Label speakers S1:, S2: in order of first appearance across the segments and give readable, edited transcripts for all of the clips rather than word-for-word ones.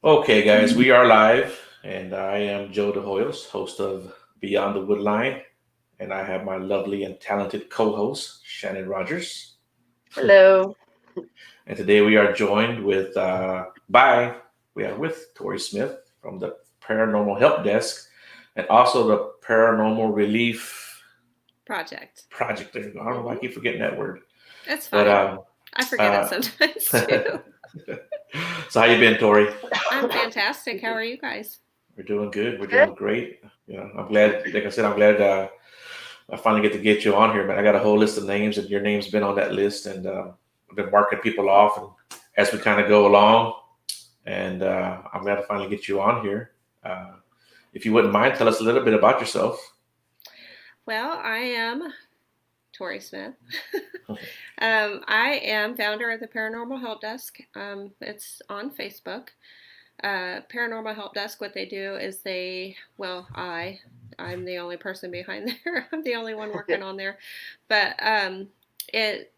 S1: Okay, guys, we are live, and I am Joe DeHoyos, host of Beyond the Woodline, and I have my lovely and talented co-host Shannon Rogers.
S2: Hello.
S1: And today we are joined with Tory Smith from the Paranormal Help Desk, and also the Paranormal Relief
S3: Project.
S1: Project. There, I don't know why I
S2: hmm
S1: keep forgetting that word,
S3: It's
S1: but
S3: fine. I forget it
S1: uh,
S3: sometimes too.
S1: so how you been, Tori?
S3: I'm fantastic. How are you guys?
S1: We're doing good. We're
S2: Good.
S1: doing great. I'm glad. Like I said, I'm glad I finally get to get you on here, man. I got a whole list of names, and your name's been on that list, and I've been marking people off, and as we kind of go along, and I'm glad to finally get you on here. Uh, if you wouldn't mind, tell us a little bit about yourself.
S3: Well, I am Tory Smith. I am founder of the Paranormal Help Desk. It's on Facebook. Paranormal Help Desk, what they do is I'm the only person behind there. I'm the only one working on there. But it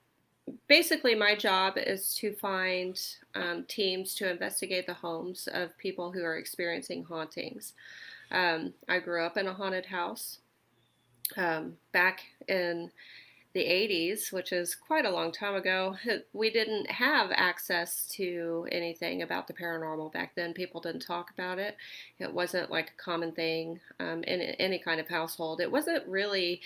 S3: basically, my job is to find teams to investigate the homes of people who are experiencing hauntings. I grew up in a haunted house back in the 80s, which is quite a long time ago. We didn't have access to anything about the paranormal back then. People didn't talk about it. It wasn't like a common thing in any kind of household. It wasn't really,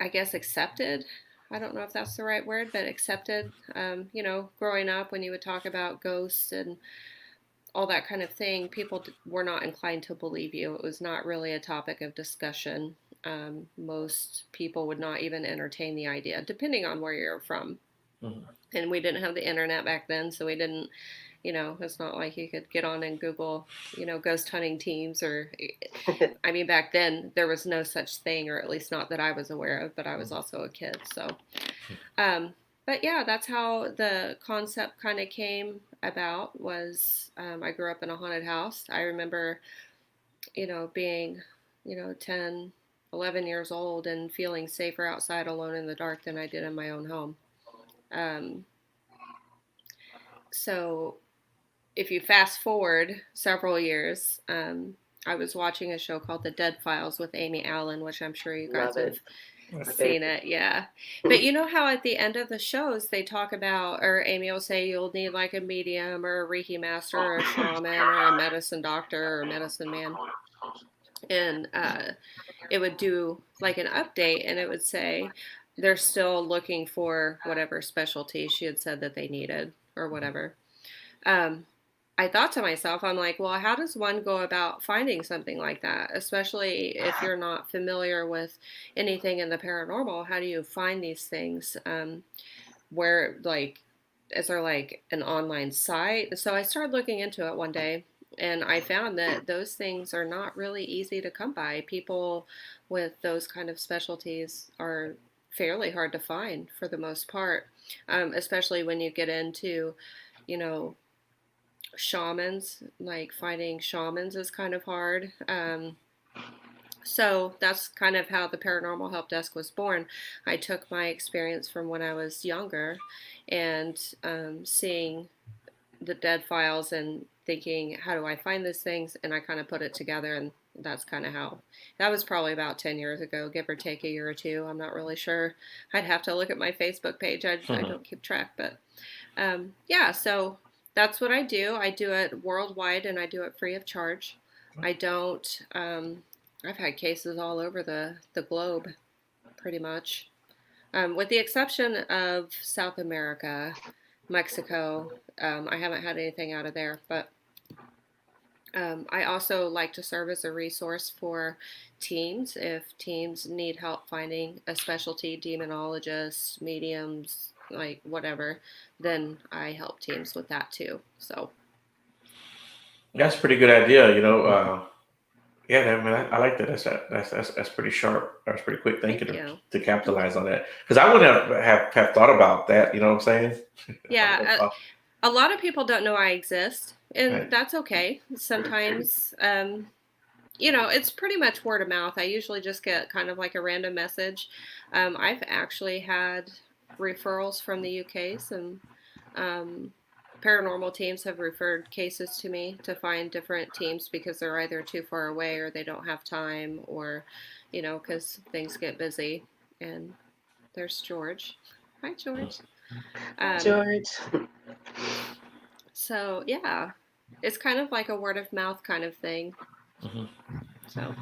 S3: I guess, accepted. I don't know if that's the right word, but accepted. Growing up, when you would talk about ghosts and all that kind of thing, people were not inclined to believe you. It was not really a topic of discussion. Most people would not even entertain the idea, depending on where you're from.
S1: Mhm.
S3: And we didn't have the internet back then, so we didn't, it's not like you could get on and Google, ghost hunting teams or, I mean, back then there was no such thing, or at least not that I was aware of, but I was also a kid. So, um, but yeah, that's how the concept kind of came about was I grew up in a haunted house. I remember, being, 10, 11 years old and feeling safer outside alone in the dark than I did in my own home. Um, so if you fast forward several years, I was watching a show called The Dead Files with Amy Allen, which I'm sure you guys
S2: Love
S3: have
S2: it. My
S3: seen
S2: favorite.
S3: it. Yeah. But you know how at the end of the shows they talk about, or Amy will say you'll need like a medium or a Reiki master or a shaman or a medicine doctor or a medicine man. And it would do like an update and it would say they're still looking for whatever specialty she had said that they needed or whatever. Um, I thought to myself, I'm like, well, how does one go about finding something like that? Especially if you're not familiar with anything in the paranormal, how do you find these things? Where, like, is there like an online site? So I started looking into it one day and I found that those things are not really easy to come by. People with those kind of specialties are fairly hard to find for the most part, especially when you get into, you know, shamans. Like finding shamans is kind of hard. So that's kind of how the Paranormal Help Desk was born. I took my experience from when I was younger and seeing the dead files and thinking, how do I find these things? And I kind of put it together, and that's kind of how that was probably about 10 years ago, give or take a year or two. I'm not really sure. I'd have to look at my Facebook page. I don't keep track, but yeah, so that's what I do. I do it worldwide and I do it free of charge. I don't, I've had cases all over the globe pretty much, with the exception of South America, Mexico. I haven't had anything out of there, but I also like to serve as a resource for teams. If teams need help finding a specialty, demonologists, mediums, like whatever, then I help teams with that too. So,
S1: That's a pretty good idea. Yeah, I like that. That's pretty sharp. That's pretty quick thinking
S3: thank you.
S1: to capitalize on that. Because I wouldn't have thought about that. You know what I'm saying? I would have
S3: Yeah,
S1: thought,
S3: a lot of people don't know I exist, and
S1: right.
S3: that's okay. Sometimes, it's pretty much word of mouth. I usually just get kind of like a random message. I've actually had referrals from the UK, some um, paranormal teams have referred cases to me to find different teams because they're either too far away or they don't have time, or, because things get busy. And there's George. Hi, George.
S2: George.
S3: So yeah, it's kind of like a word of mouth kind of thing.
S1: Mhm.
S3: So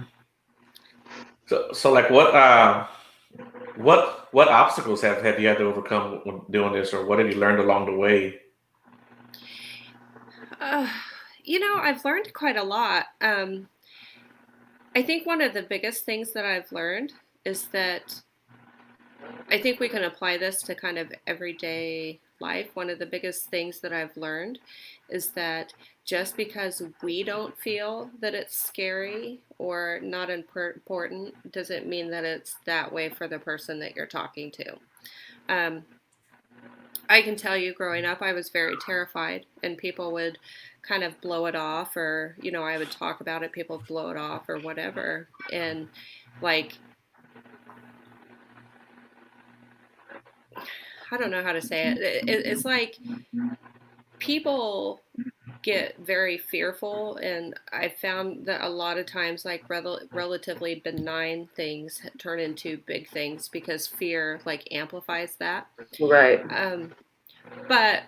S1: So like what obstacles have you had to overcome when doing this, or what have you learned along the way?
S3: uh, I've learned quite a lot. I think one of the biggest things that I've learned is that I think we can apply this to kind of everyday life. One of the biggest things that I've learned is that just because we don't feel that it's scary or not important doesn't mean that it's that way for the person that you're talking to. Um, I can tell you, growing up, I was very terrified, and people would kind of blow it off, or, I would talk about it, people would blow it off, or whatever. And, like, I don't know how to say it. It's like people get very fearful, and I found that a lot of times, like, relatively benign things turn into big things because fear, like, amplifies that.
S2: Right.
S3: But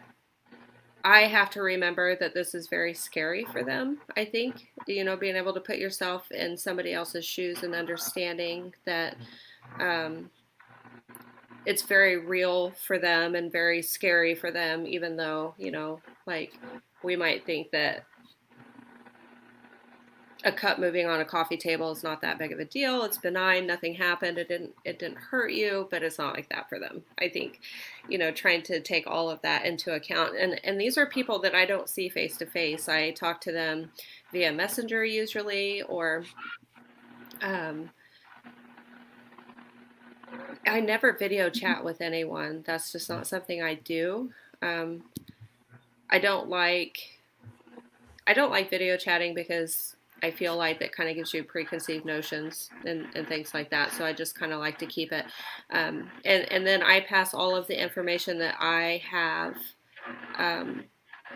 S3: I have to remember that this is very scary for them. I think, being able to put yourself in somebody else's shoes and understanding that um, it's very real for them and very scary for them, even though, like, we might think that a cup moving on a coffee table is not that big of a deal. It's benign. Nothing happened. It didn't hurt you, but it's not like that for them. I think, trying to take all of that into account. And these are people that I don't see face to face. I talk to them via Messenger usually, or I never video chat with anyone. That's just not something I do. Um, I don't like video chatting because I feel like that kind of gives you preconceived notions and things like that. So I just kind of like to keep it. And then I pass all of the information that I have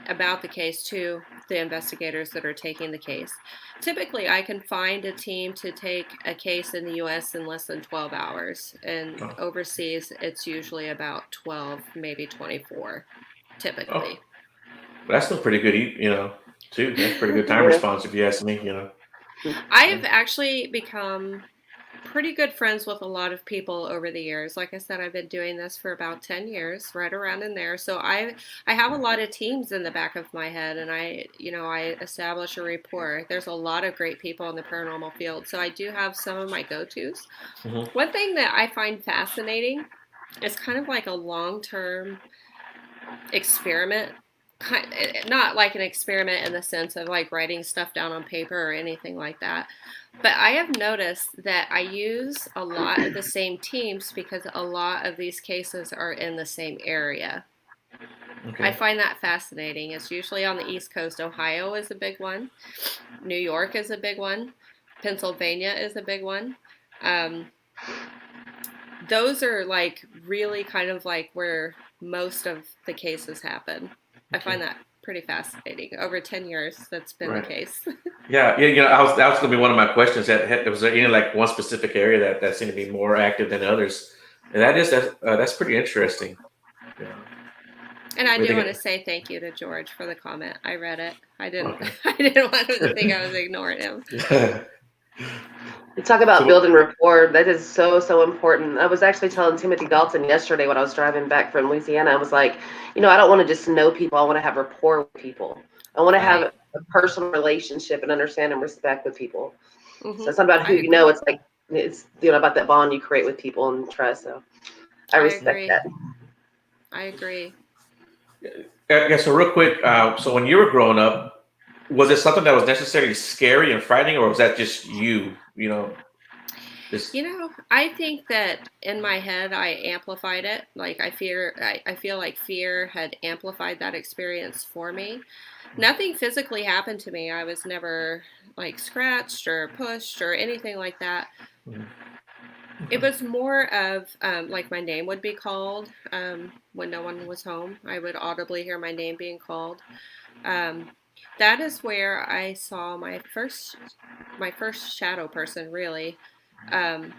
S3: about the case to the investigators that are taking the case. Typically, I can find a team to take a case in the U.S. in less than 12 hours. And
S1: Oh,
S3: overseas, it's usually about 12, maybe 24,
S1: oh,
S3: typically.
S1: that's still pretty good, too. That's pretty good time
S2: Yeah.
S1: response if you ask me.
S3: I've actually become pretty good friends with a lot of people over the years. Like I said, I've been doing this for about 10 years, right around in there. So I have a lot of teams in the back of my head, and I establish a rapport. There's a lot of great people in the paranormal field. So I do have some of my go-tos.
S1: Hmm.
S3: One thing that I find fascinating is kind of like a long-term experiment. Not like an experiment in the sense of like writing stuff down on paper or anything like that. But I have noticed that I use a lot of the same teams because a lot of these cases are in the same area. I
S1: Okay.
S3: find that fascinating. It's usually on the East Coast. Ohio is a big one. New York is a big one. Pennsylvania is a big one. Um, those are like really kind of like where most of the cases happen. I
S1: Okay.
S3: find that pretty fascinating. Over 10 years, that's been the
S1: Right.
S3: case.
S1: Yeah. Yeah. That was going to be one of my questions. That was there any like one specific area that seemed to be more active than others, and that's pretty interesting. You know,
S3: And I
S1: we
S3: do want
S1: think
S3: to say thank you to George for the comment. I read it. I didn't
S1: okay.
S3: I didn't want him to think I was ignoring him.
S1: Yeah.
S2: You talk about
S1: So
S2: building rapport. That is so, so important. I was actually telling Timothy Dalton yesterday when I was driving back from Louisiana. I was like, I don't want to just know people. I want to have rapport with people. I want to have
S3: Right.
S2: a personal relationship and understand and respect with people. So
S3: Mm-hmm.
S2: it's not about
S3: I
S2: who you know.
S3: agree.
S2: It's like it's about that bond you create with people and trust. So I
S3: I
S2: respect
S3: agree.
S2: that.
S3: I agree.
S1: yeah. So real quick. So when you were growing up, was it something that was necessarily scary and frightening, or was that just you? Just
S3: I think that in my head I amplified it. Like I feel like fear had amplified that experience for me. Nothing physically happened to me. I was never like scratched or pushed or anything like that.
S1: Mhm.
S3: It was more of like my name would be called when no one was home. I would audibly hear my name being called. Um, that is where I saw my first shadow person. Really, um,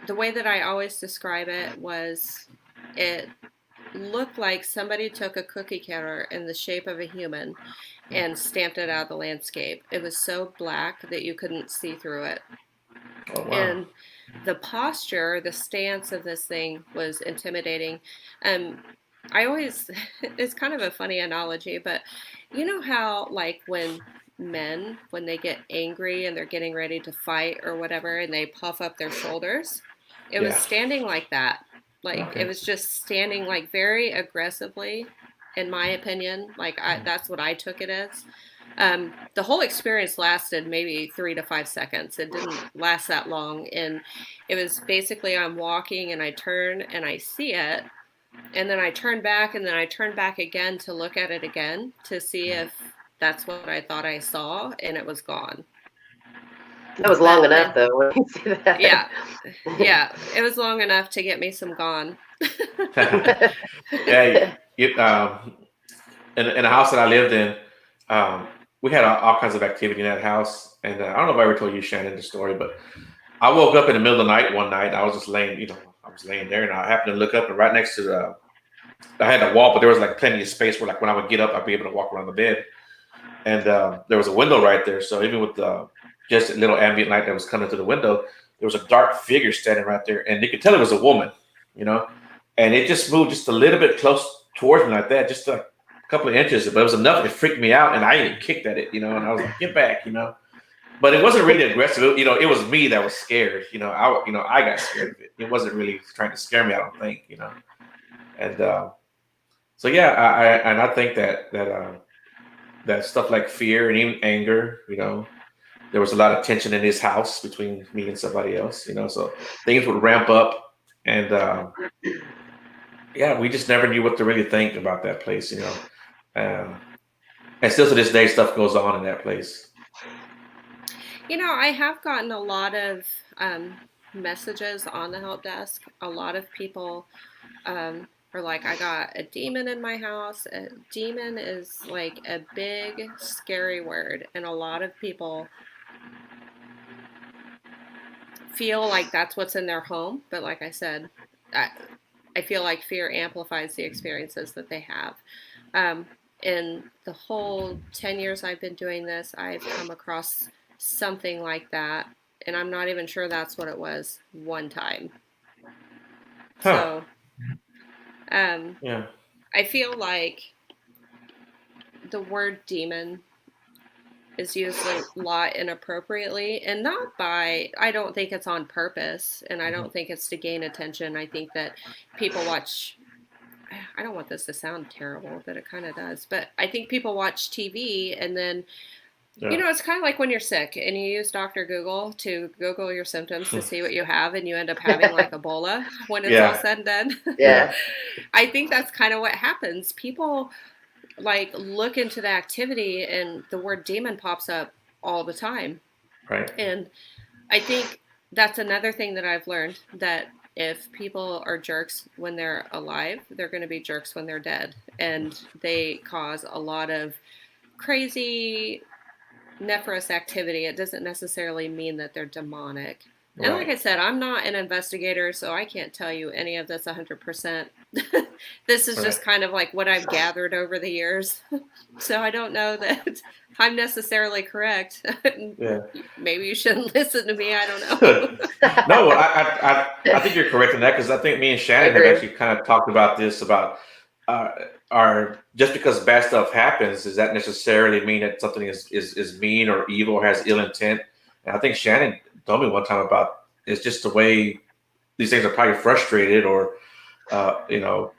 S3: the way that I always describe it was it looked like somebody took a cookie cutter in the shape of a human and stamped it out of the landscape. It was so black that you couldn't see through it.
S1: Oh wow.
S3: And the posture, the stance of this thing was intimidating. Um, I always, it's kind of a funny analogy, but you know how, like, when they get angry and they're getting ready to fight or whatever, and they puff up their shoulders, it was
S1: Yeah.
S3: standing like that. Like, it
S1: Okay.
S3: was just standing, like, very aggressively, in my opinion. Like, that's what I took it as. The whole experience lasted maybe 3 to 5 seconds. It didn't last that long. And it was basically I'm walking and I turn and I see it. And then I turn back and then I turn back again to look at it again to see if that's what I thought I saw. And it was gone.
S2: That was long
S3: But
S2: enough, though, when you see that.
S3: yeah, yeah, it was long enough to get me some gone.
S1: Yeah. You, in the house that I lived in, um, we had all kinds of activity in that house, and I don't know if I ever told you, Shannon, the story, but I woke up in the middle of the night one night. And I was just laying, I was laying there, and I happened to look up, and right next to I had a wall, but there was like plenty of space where, like, when I would get up, I'd be able to walk around the bed, and there was a window right there. So even with just a little ambient light that was coming through the window, there was a dark figure standing right there, and you could tell it was a woman, you know, and it just moved just a little bit close towards me like that, just a couple of inches, but it was enough to freak me out, and I even kicked at it, and I was like, "Get back," But it wasn't really aggressive. It was me that was scared. I got scared of it. It wasn't really trying to scare me. I don't think. And so yeah, I think that stuff like fear and even anger. There was a lot of tension in his house between me and somebody else. So things would ramp up, and yeah, we just never knew what to really think about that place. Uh, and still to this day, stuff goes on in that place.
S3: I have gotten a lot of messages on the help desk. A lot of people are like, I got a demon in my house. A demon is like a big, scary word. And a lot of people feel like that's what's in their home. But like I said, I, I feel like fear amplifies the experiences that they have. Um, in the whole 10 years I've been doing this, I've come across something like that. And I'm not even sure that's what it was one time.
S1: Huh.
S3: So um,
S1: Yeah.
S3: I feel like the word demon is used a lot inappropriately, and not by, I don't think it's on purpose, and I
S1: Mhm.
S3: don't think it's to gain attention. I think that people watch, I don't want this to sound terrible, but it kind of does, but I think people watch TV and then,
S1: Yeah.
S3: it's kind of like when you're sick and you use Dr. Google to Google your symptoms to see what you have, and you end up having like Ebola when it's all
S1: Yeah.
S3: said and done.
S2: Yeah.
S3: I think that's kind of what happens. People like look into the activity and the word demon pops up all the time.
S1: Right.
S3: And I think that's another thing that I've learned, that if people are jerks when they're alive, they're going to be jerks when they're dead. And they cause a lot of crazy nefarious activity. It doesn't necessarily mean that they're demonic. And like
S1: Right.
S3: I said, I'm not an investigator, so I can't tell you any of this 100%. This is
S1: Right.
S3: just kind of like what I've gathered over the years. So I don't know that I'm necessarily correct.
S1: Yeah.
S3: Maybe you shouldn't listen to me. I don't know.
S1: No, I think you're correct in that, because I think me and
S2: I
S1: Shannon have
S2: agree.
S1: actually kind of talked about this about uh, our just because bad stuff happens, does that necessarily mean that something is mean or evil or has ill intent? And I think Shannon told me one time about it's just the way these things are probably frustrated, or you know,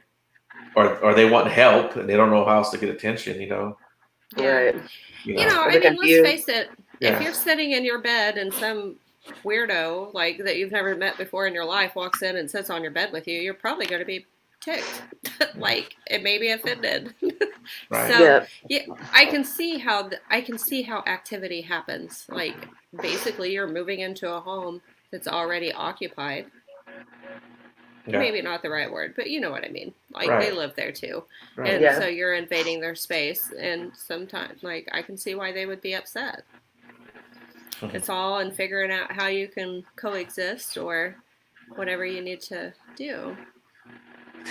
S1: or they want help and they don't know how else to get attention.
S3: Yeah.
S2: Right. Or
S3: I
S2: they're
S3: mean, let's
S2: confused.
S3: face it. If
S1: Yeah.
S3: you're sitting in your bed and some weirdo like that you've never met before in your life walks in and sits on your bed with you, you're probably going to be ticked, like it may be offended.
S1: Right.
S3: So
S2: Yeah.
S3: yeah, I can see how activity happens. Like basically, you're moving into a home that's already occupied.
S1: Yeah.
S3: Maybe not the right word, but you know what I mean. Like
S1: Right.
S3: they live there too.
S1: Right.
S3: And
S2: Yeah.
S3: so you're invading their space, and sometimes like I can see why they would be upset. It's all in figuring out how you can coexist or whatever you need to do.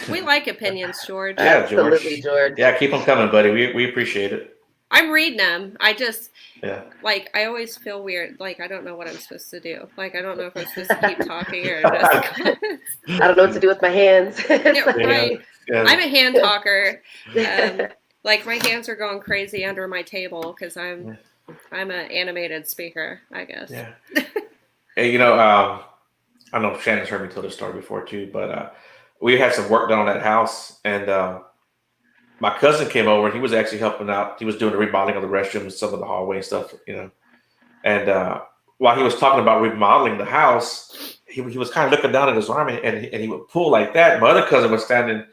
S3: We like opinions, George.
S1: Yeah,
S2: Absolutely,
S1: George.
S2: George.
S1: Yeah, keep them coming, buddy. We appreciate it.
S3: I'm reading them. I just
S1: Yeah.
S3: like I always feel weird. Like I don't know what I'm supposed to do. Like I don't know if I'm supposed to keep talking or just.
S2: I don't know what to do with my hands.
S3: Yeah, right.
S1: Yeah.
S3: I'm a hand talker. Like my hands are going crazy under my table because I'm an animated speaker, I guess.
S1: Yeah. Hey, I know Shannon's heard me tell this story before too, but we had some work done on that house, and my cousin came over, and he was actually helping out. He was doing the remodeling of the restrooms, some of the hallway stuff, And while he was talking about remodeling the house, he was kind of looking down at his arm, and he would pull like that. My other cousin was standing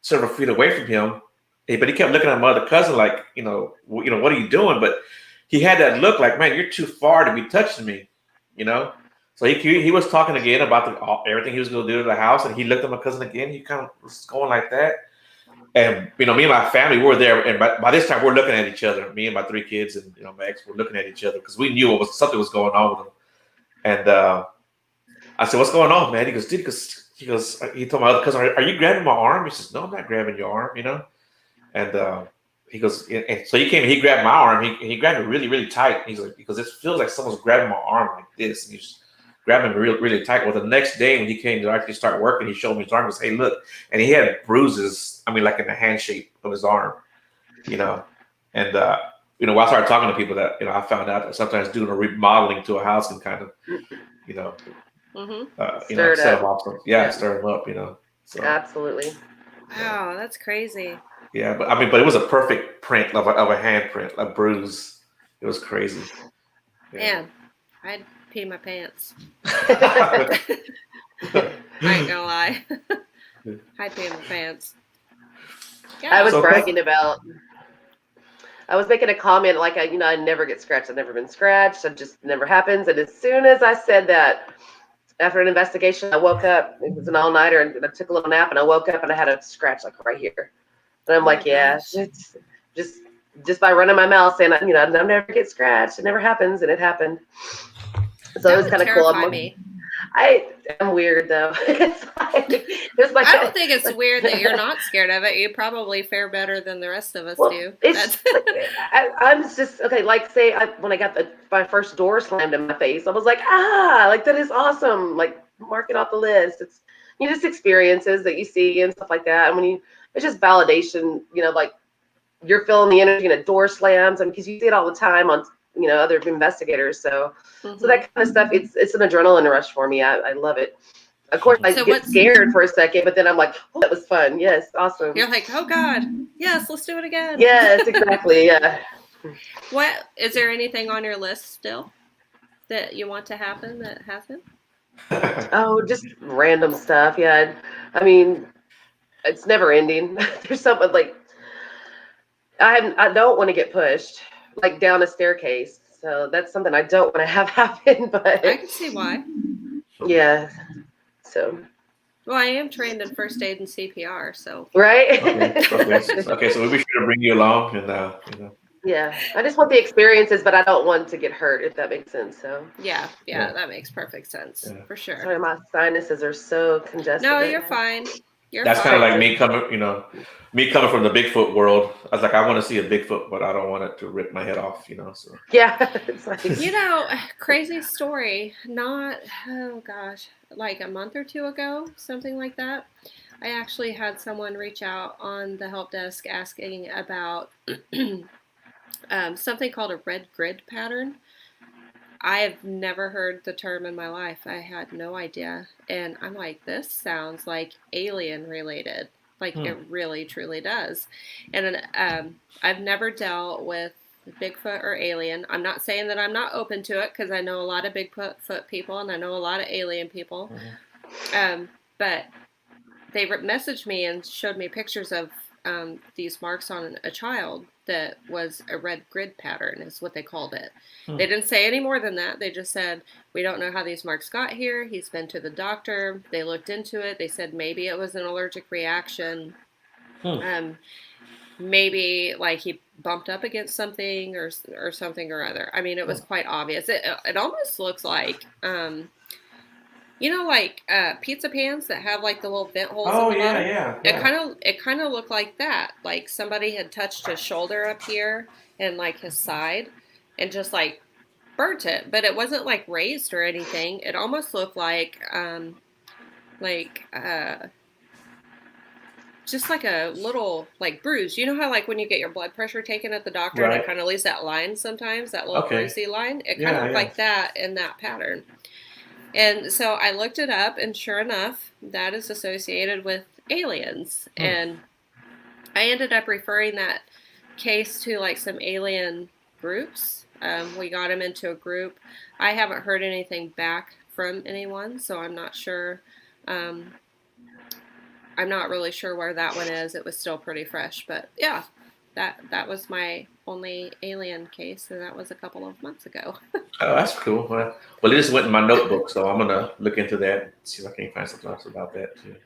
S1: several feet away from him, but he kept looking at my other cousin like, what are you doing? But he had that look like, man, you're too far to be touching me, So he was talking again about everything he was going to do to the house, and he looked at my cousin again. He kind of was going like that. And me and my family were there, and by this time we're looking at each other. Me and my 3 kids, and my ex were looking at each other because we knew something was going on with him. And I said, "What's going on, man?" He goes, "Dude," he told my other cousin, "Are you grabbing my arm?" He says, "No, I'm not grabbing your arm," And he goes, and so he came and he grabbed my arm. He grabbed it really, really tight. He's like, because it feels like someone's grabbing my arm like this, and he's grabbing me really, really tight. Well, the next day when he came to actually start working, he showed me his arm. He goes, "Hey, look," and he had bruises. I mean, like in the hand shape of his arm, And while I started talking to people, that I found out that sometimes doing a remodeling to a house can kind of, set them off. Stir them up. So
S2: Absolutely.
S3: Wow, that's crazy.
S1: yeah, but it was a perfect print of a handprint, a bruise. It was crazy. Yeah.
S3: Man, I'd pee my pants. I ain't gonna lie. I'd pee my pants. Yeah.
S2: I was bragging about. I was making a comment like I never get scratched. I've never been scratched. It just never happens. And as soon as I said that, after an investigation, I woke up. It was an all-nighter, and I took a little nap, and I woke up and I had a scratch like right here. And I'm like, yeah, it's just by running my mouth saying, I never get scratched. It never happens, and it happened. So it was kind of cool. I'm weird though. I
S3: don't think it's weird that you're not scared of it. You probably fare better than the rest of us do.
S2: I'm just okay. Like say when I got my first door slammed in my face, I was like, like that is awesome. Like mark it off the list. It's just experiences that you see and stuff like that. And it's just validation. Like you're feeling the energy and a door slams, and because you see it all the time on other investigators. So that kind of stuff, it's an adrenaline rush for me. I love it. Of course, I get scared for a second, but then I'm like, oh, that was fun. Yes, awesome.
S3: You're like, oh God, yes, let's do it again.
S2: Yes, exactly. Yeah.
S3: What is there anything on your list still that you want to happen that hasn't?
S2: Oh, just random stuff. Yeah. I mean, it's never ending. There's something like I don't want to get pushed like down a staircase. So that's something I don't want to have happen. But
S3: I can see why.
S2: Yeah. So.
S3: Well, I am trained in first aid and CPR, so.
S2: Right.
S1: Okay. So we'll be sure to bring you along, and
S2: Yeah, I just want the experiences, but I don't want to get hurt, if that makes sense. So.
S3: Yeah, that makes perfect sense for sure.
S2: Sorry, my sinuses are so congested.
S3: No, you're fine.
S1: That's kind of like me coming from the Bigfoot world. I was like, I want to see a Bigfoot, but I don't want it to rip my head off, So
S2: yeah, it's like
S3: crazy story. Not like a month or two ago, something like that. I actually had someone reach out on the help desk asking about something called a red grid pattern. I have never heard the term in my life. I had no idea. And I'm like, this sounds like alien related. Like it really, truly does. And I've never dealt with Bigfoot or alien. I'm not saying that I'm not open to it because I know a lot of Bigfoot people and I know a lot of alien people. But they messaged me and showed me pictures of these marks on a child that was a red grid pattern, is what they called it.
S1: Hmm.
S3: They didn't say any more than that. They just said, we don't know how these marks got here. He's been to the doctor. They looked into it. They said maybe it was an allergic reaction.
S1: Hmm.
S3: Maybe like he bumped up against something or something or other. I mean, it was quite obvious. It almost looks like, like pizza pans that have like the little vent holes in
S1: Oh
S3: the
S1: yeah,
S3: bottom.
S1: yeah,
S3: It
S1: yeah.
S3: kind of looked like that. Like somebody had touched his shoulder up here and like his side, and just like burnt it. But it wasn't like raised or anything. It almost looked like just like a little like bruise. You know how like when you get your blood pressure taken at the doctor and it
S1: Right.
S3: kind of leaves that line sometimes, that little
S1: Okay.
S3: bruisey line? It kind of
S1: Yeah,
S3: looked
S1: yeah.
S3: like that in that pattern. And so I looked it up, and sure enough, that is associated with aliens.
S1: Hmm.
S3: And I ended up referring that case to like some alien groups. We got him into a group. I haven't heard anything back from anyone, so I'm not sure. I'm not really sure where that one is. It was still pretty fresh, but yeah, that was my only alien case, and that was a couple of months ago.
S1: Oh, that's cool. Well, it just went in my notebook, so I'm gonna look into that and see if I can find something else about that too.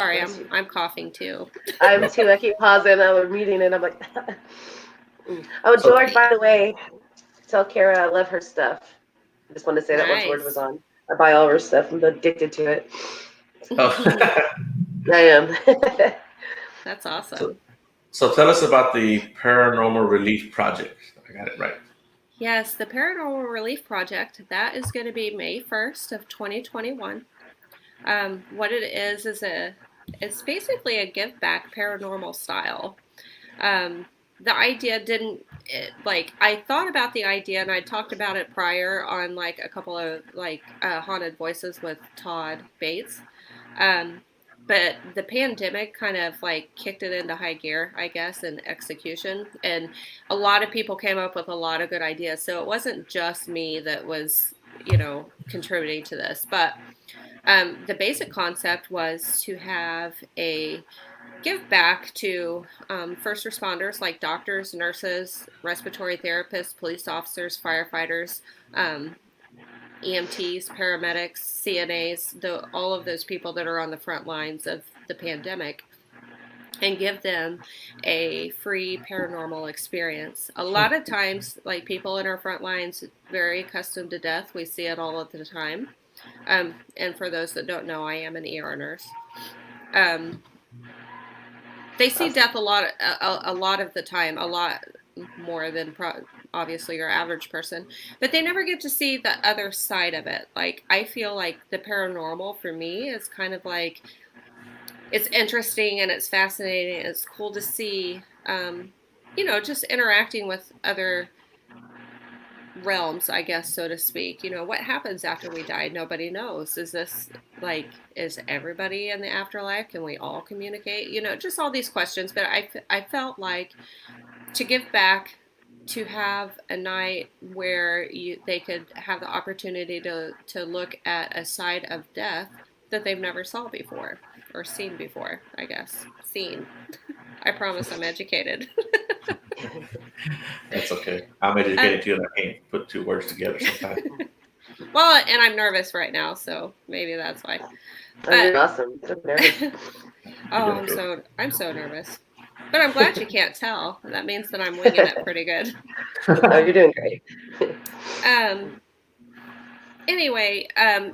S3: Sorry,
S2: Bless you.
S3: I'm coughing too.
S2: I'm too. I keep pausing. I was reading and I'm like, oh,
S1: So,
S2: George, by the way, tell Kara I love her stuff. I just wanted to say that once George was
S3: Nice.
S2: on. I buy all her stuff. I'm addicted to it.
S1: oh.
S2: I am.
S3: That's
S1: so,
S3: awesome.
S1: so tell us about the Paranormal Relief Project. I got it right.
S3: Yes, the Paranormal Relief Project, that is going to be May 1st of 2021. What it is it's basically a give back paranormal style. The idea I thought about the idea, and I talked about it prior on like a couple of like Haunted Voices with Todd Bates. Um, but the pandemic kind of like kicked it into high gear, I guess, in execution. And a lot of people came up with a lot of good ideas. So it wasn't just me that was, contributing to this. But the basic concept was to have a give back to first responders like doctors, nurses, respiratory therapists, police officers, firefighters, EMTs, paramedics, CNAs, all of those people that are on the front lines of the pandemic, and give them a free paranormal experience. A lot of times, like people in our front lines, very accustomed to death. We see it all of the time. And for those that don't know, I am an ER nurse. They see death a lot of the time, a lot more than obviously your average person, but they never get to see the other side of it. Like I feel like the paranormal for me is kind of like, it's interesting and it's fascinating. And it's cool to see, just interacting with other realms, I guess, so to speak. What happens after we die? Nobody knows. Is everybody in the afterlife? Can we all communicate? Just all these questions. But I felt like to give back, to have a night where they could have the opportunity to look at a side of death that they've never saw before or seen before, I guess. Seen. I promise I'm educated.
S1: That's okay. I'm educated too, and I can't put two words together sometimes.
S3: Well, and I'm nervous right now, so maybe that's why.
S2: Oh, you're awesome. So nervous.
S3: I'm so nervous. But I'm glad you can't tell. That means that I'm winging it pretty good.
S2: Oh, you're doing great.
S3: Anyway,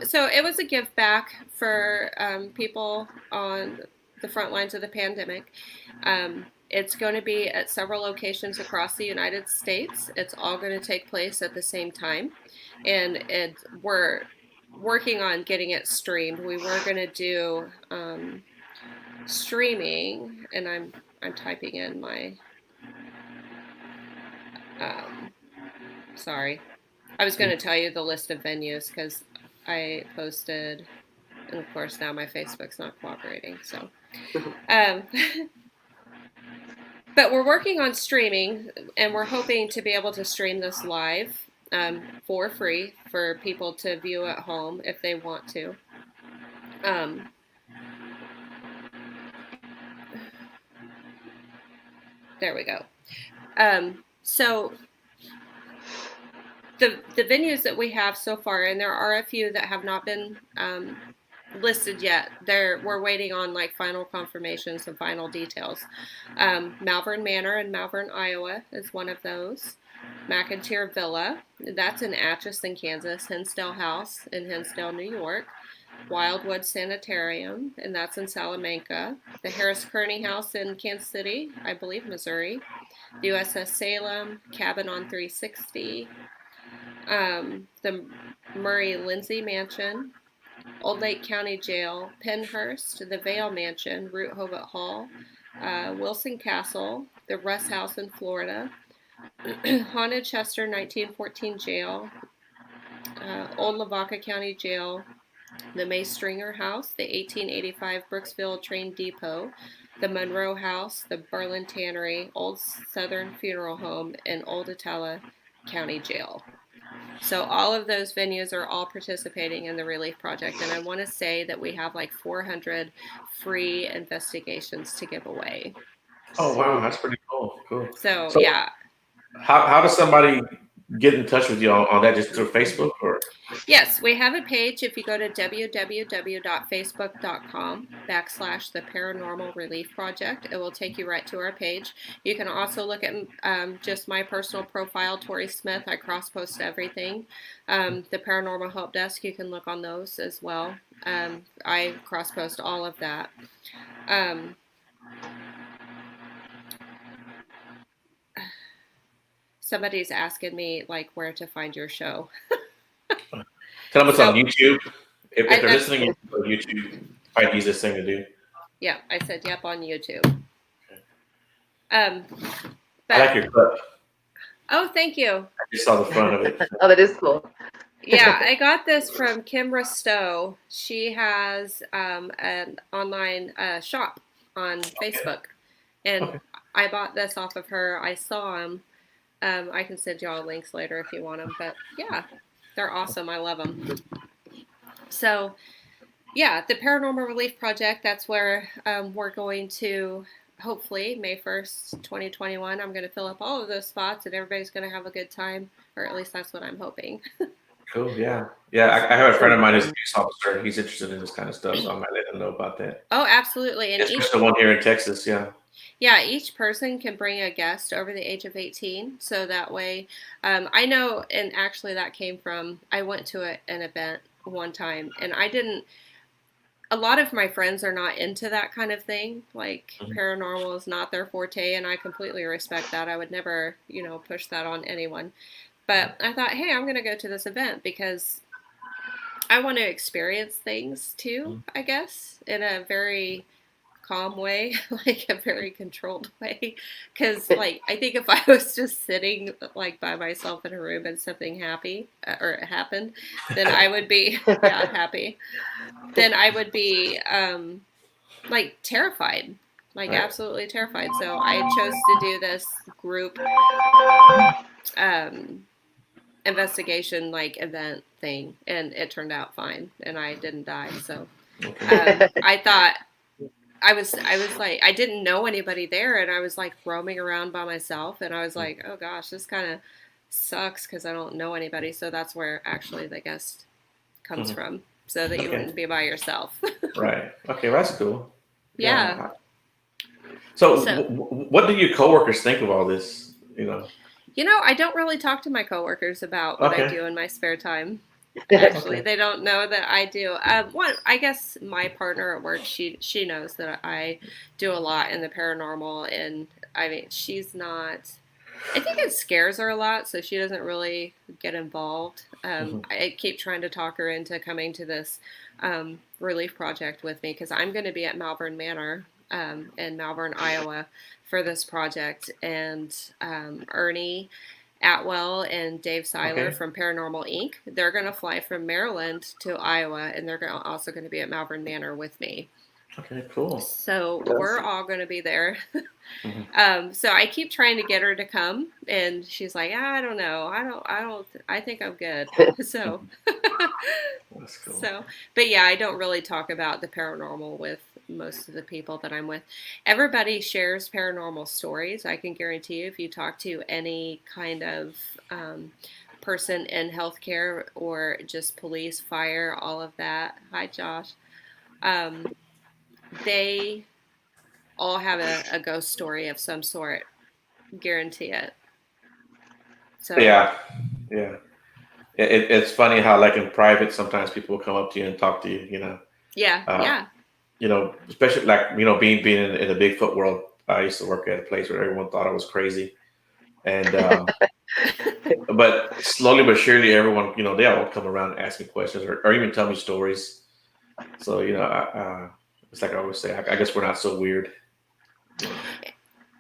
S3: so it was a give back for people on the front lines of the pandemic. It's going to be at several locations across the United States. It's all going to take place at the same time. And we're working on getting it streamed. We were going to do streaming, and I'm typing in my sorry. I was going to tell you the list of venues because I posted, and of course now my Facebook's not cooperating. So, but we're working on streaming, and we're hoping to be able to stream this live for free for people to view at home if they want to. There we go. So the venues that we have so far, and there are a few that have not been listed yet. We're waiting on like final confirmations and final details. Malvern Manor in Malvern, Iowa is one of those. McIntyre Villa, that's in Atchison, Kansas. Hinsdale House in Hinsdale, New York. Wildwood Sanitarium, and that's in Salamanca. The Harris Kearney House in Kansas City, I believe, Missouri. The USS Salem, Cabin on 360. The Murray Lindsay Mansion, Old Lake County Jail, Pennhurst, the Vale Mansion, Root Hovet Hall, Wilson Castle, the Russ House in Florida, Haunted Chester 1914 Jail, Old Lavaca County Jail, the May Stringer House, the 1885 Brooksville Train Depot, the Monroe House, the Berlin Tannery, Old Southern Funeral Home, and Old Atala County Jail. So all of those venues are all participating in the relief project, and I want to say that we have like 400 free investigations to give away.
S1: Oh wow, that's pretty cool. Cool.
S3: So
S1: So
S3: yeah.
S1: how does somebody get in touch with you on that? Just through Facebook or?
S3: Yes, we have a page. If you go to www.facebook.com/the Paranormal Relief Project, it will take you right to our page. You can also look at just my personal profile, Tory Smith. I cross-post everything. The Paranormal Help Desk, you can look on those as well. I cross-post all of that. Somebody's asking me like where to find your show.
S1: Tell them it's on
S3: So
S1: YouTube. If they're
S3: that's
S1: listening, you can go to YouTube. Probably the easiest thing to do.
S3: yeah, I said yep on YouTube.
S1: I
S3: But
S1: like your cut.
S3: oh, thank you.
S1: I just saw the front of it.
S2: Oh, that is cool.
S3: Yeah, I got this from Kim Ristow. She has an online shop on Facebook, and
S1: Okay.
S3: I bought this off of her. I saw them. I can send y'all links later if you want them. But yeah, they're awesome. I love them. So yeah, the Paranormal Relief Project. That's where we're going to. Hopefully, May 1st, 2021, I'm going to fill up all of those spots and everybody's going to have a good time, or at least that's what I'm hoping.
S1: Cool. Yeah. Yeah. I have a friend of mine who's a police officer. He's interested in this kind of stuff, so I might let him know about that.
S3: Oh, absolutely. And
S1: Especially the one here in Texas. Yeah.
S3: yeah, each person can bring a guest over the age of 18. So that way, I know, and actually that came from, I went to an event one time and a lot of my friends are not into that kind of thing. Like paranormal is not their forte, and I completely respect that. I would never, push that on anyone. But I thought, hey, I'm going to go to this event because I want to experience things too, I guess, in a very calm way, like a very controlled way. Because, like, I think if I was just sitting, like, by myself in a room and something happened, then I would be, happy. Then I would be, like, terrified. Like,
S1: Right.
S3: absolutely terrified. So I chose to do this group investigation, like, event thing. And it turned out fine. And I didn't die. So
S1: Okay.
S3: I thought... I was like, I didn't know anybody there, and I was like roaming around by myself, and I was like, oh gosh, this kind of sucks because I don't know anybody. So that's where actually the guest comes from, so that you
S1: Okay.
S3: wouldn't be by yourself.
S1: Right. Okay. Well, that's cool.
S3: Yeah.
S1: So,
S3: So-
S1: what do your coworkers think of all this?
S3: I don't really talk to my coworkers about what I
S1: Okay.
S3: do in my spare time. Actually,
S1: Okay.
S3: they don't know that I do. I guess my partner at work, she knows that I do a lot in the paranormal, and I mean, she's not. I think it scares her a lot, so she doesn't really get involved. I keep trying to talk her into coming to this relief project with me because I'm going to be at Malvern Manor in Malvern, Iowa, for this project, and Ernie Atwell and Dave Seiler
S1: Okay.
S3: from Paranormal Inc. They're going to fly from Maryland to Iowa, and they're also going to be at Malvern Manor with me.
S1: Okay. Cool.
S3: So we're all going to be there.
S1: Mhm.
S3: So I keep trying to get her to come, and she's like, I don't know. I think I'm good. So,
S1: That's cool.
S3: but yeah, I don't really talk about the paranormal with most of the people that I'm with. Everybody shares paranormal stories. I can guarantee you, if you talk to any kind of person in healthcare or just police, fire, all of that. Hi, Josh. Um, they all have a ghost story of some sort. Guarantee it. So
S1: Yeah, yeah. It's funny how, like in private, sometimes people will come up to you and talk to you.
S3: yeah,
S1: Uh,
S3: yeah.
S1: especially like being in the Bigfoot world. I used to work at a place where everyone thought I was crazy, and but slowly but surely, everyone they all come around and ask me questions or even tell me stories. So it's like I always say, I guess we're not so weird. You know.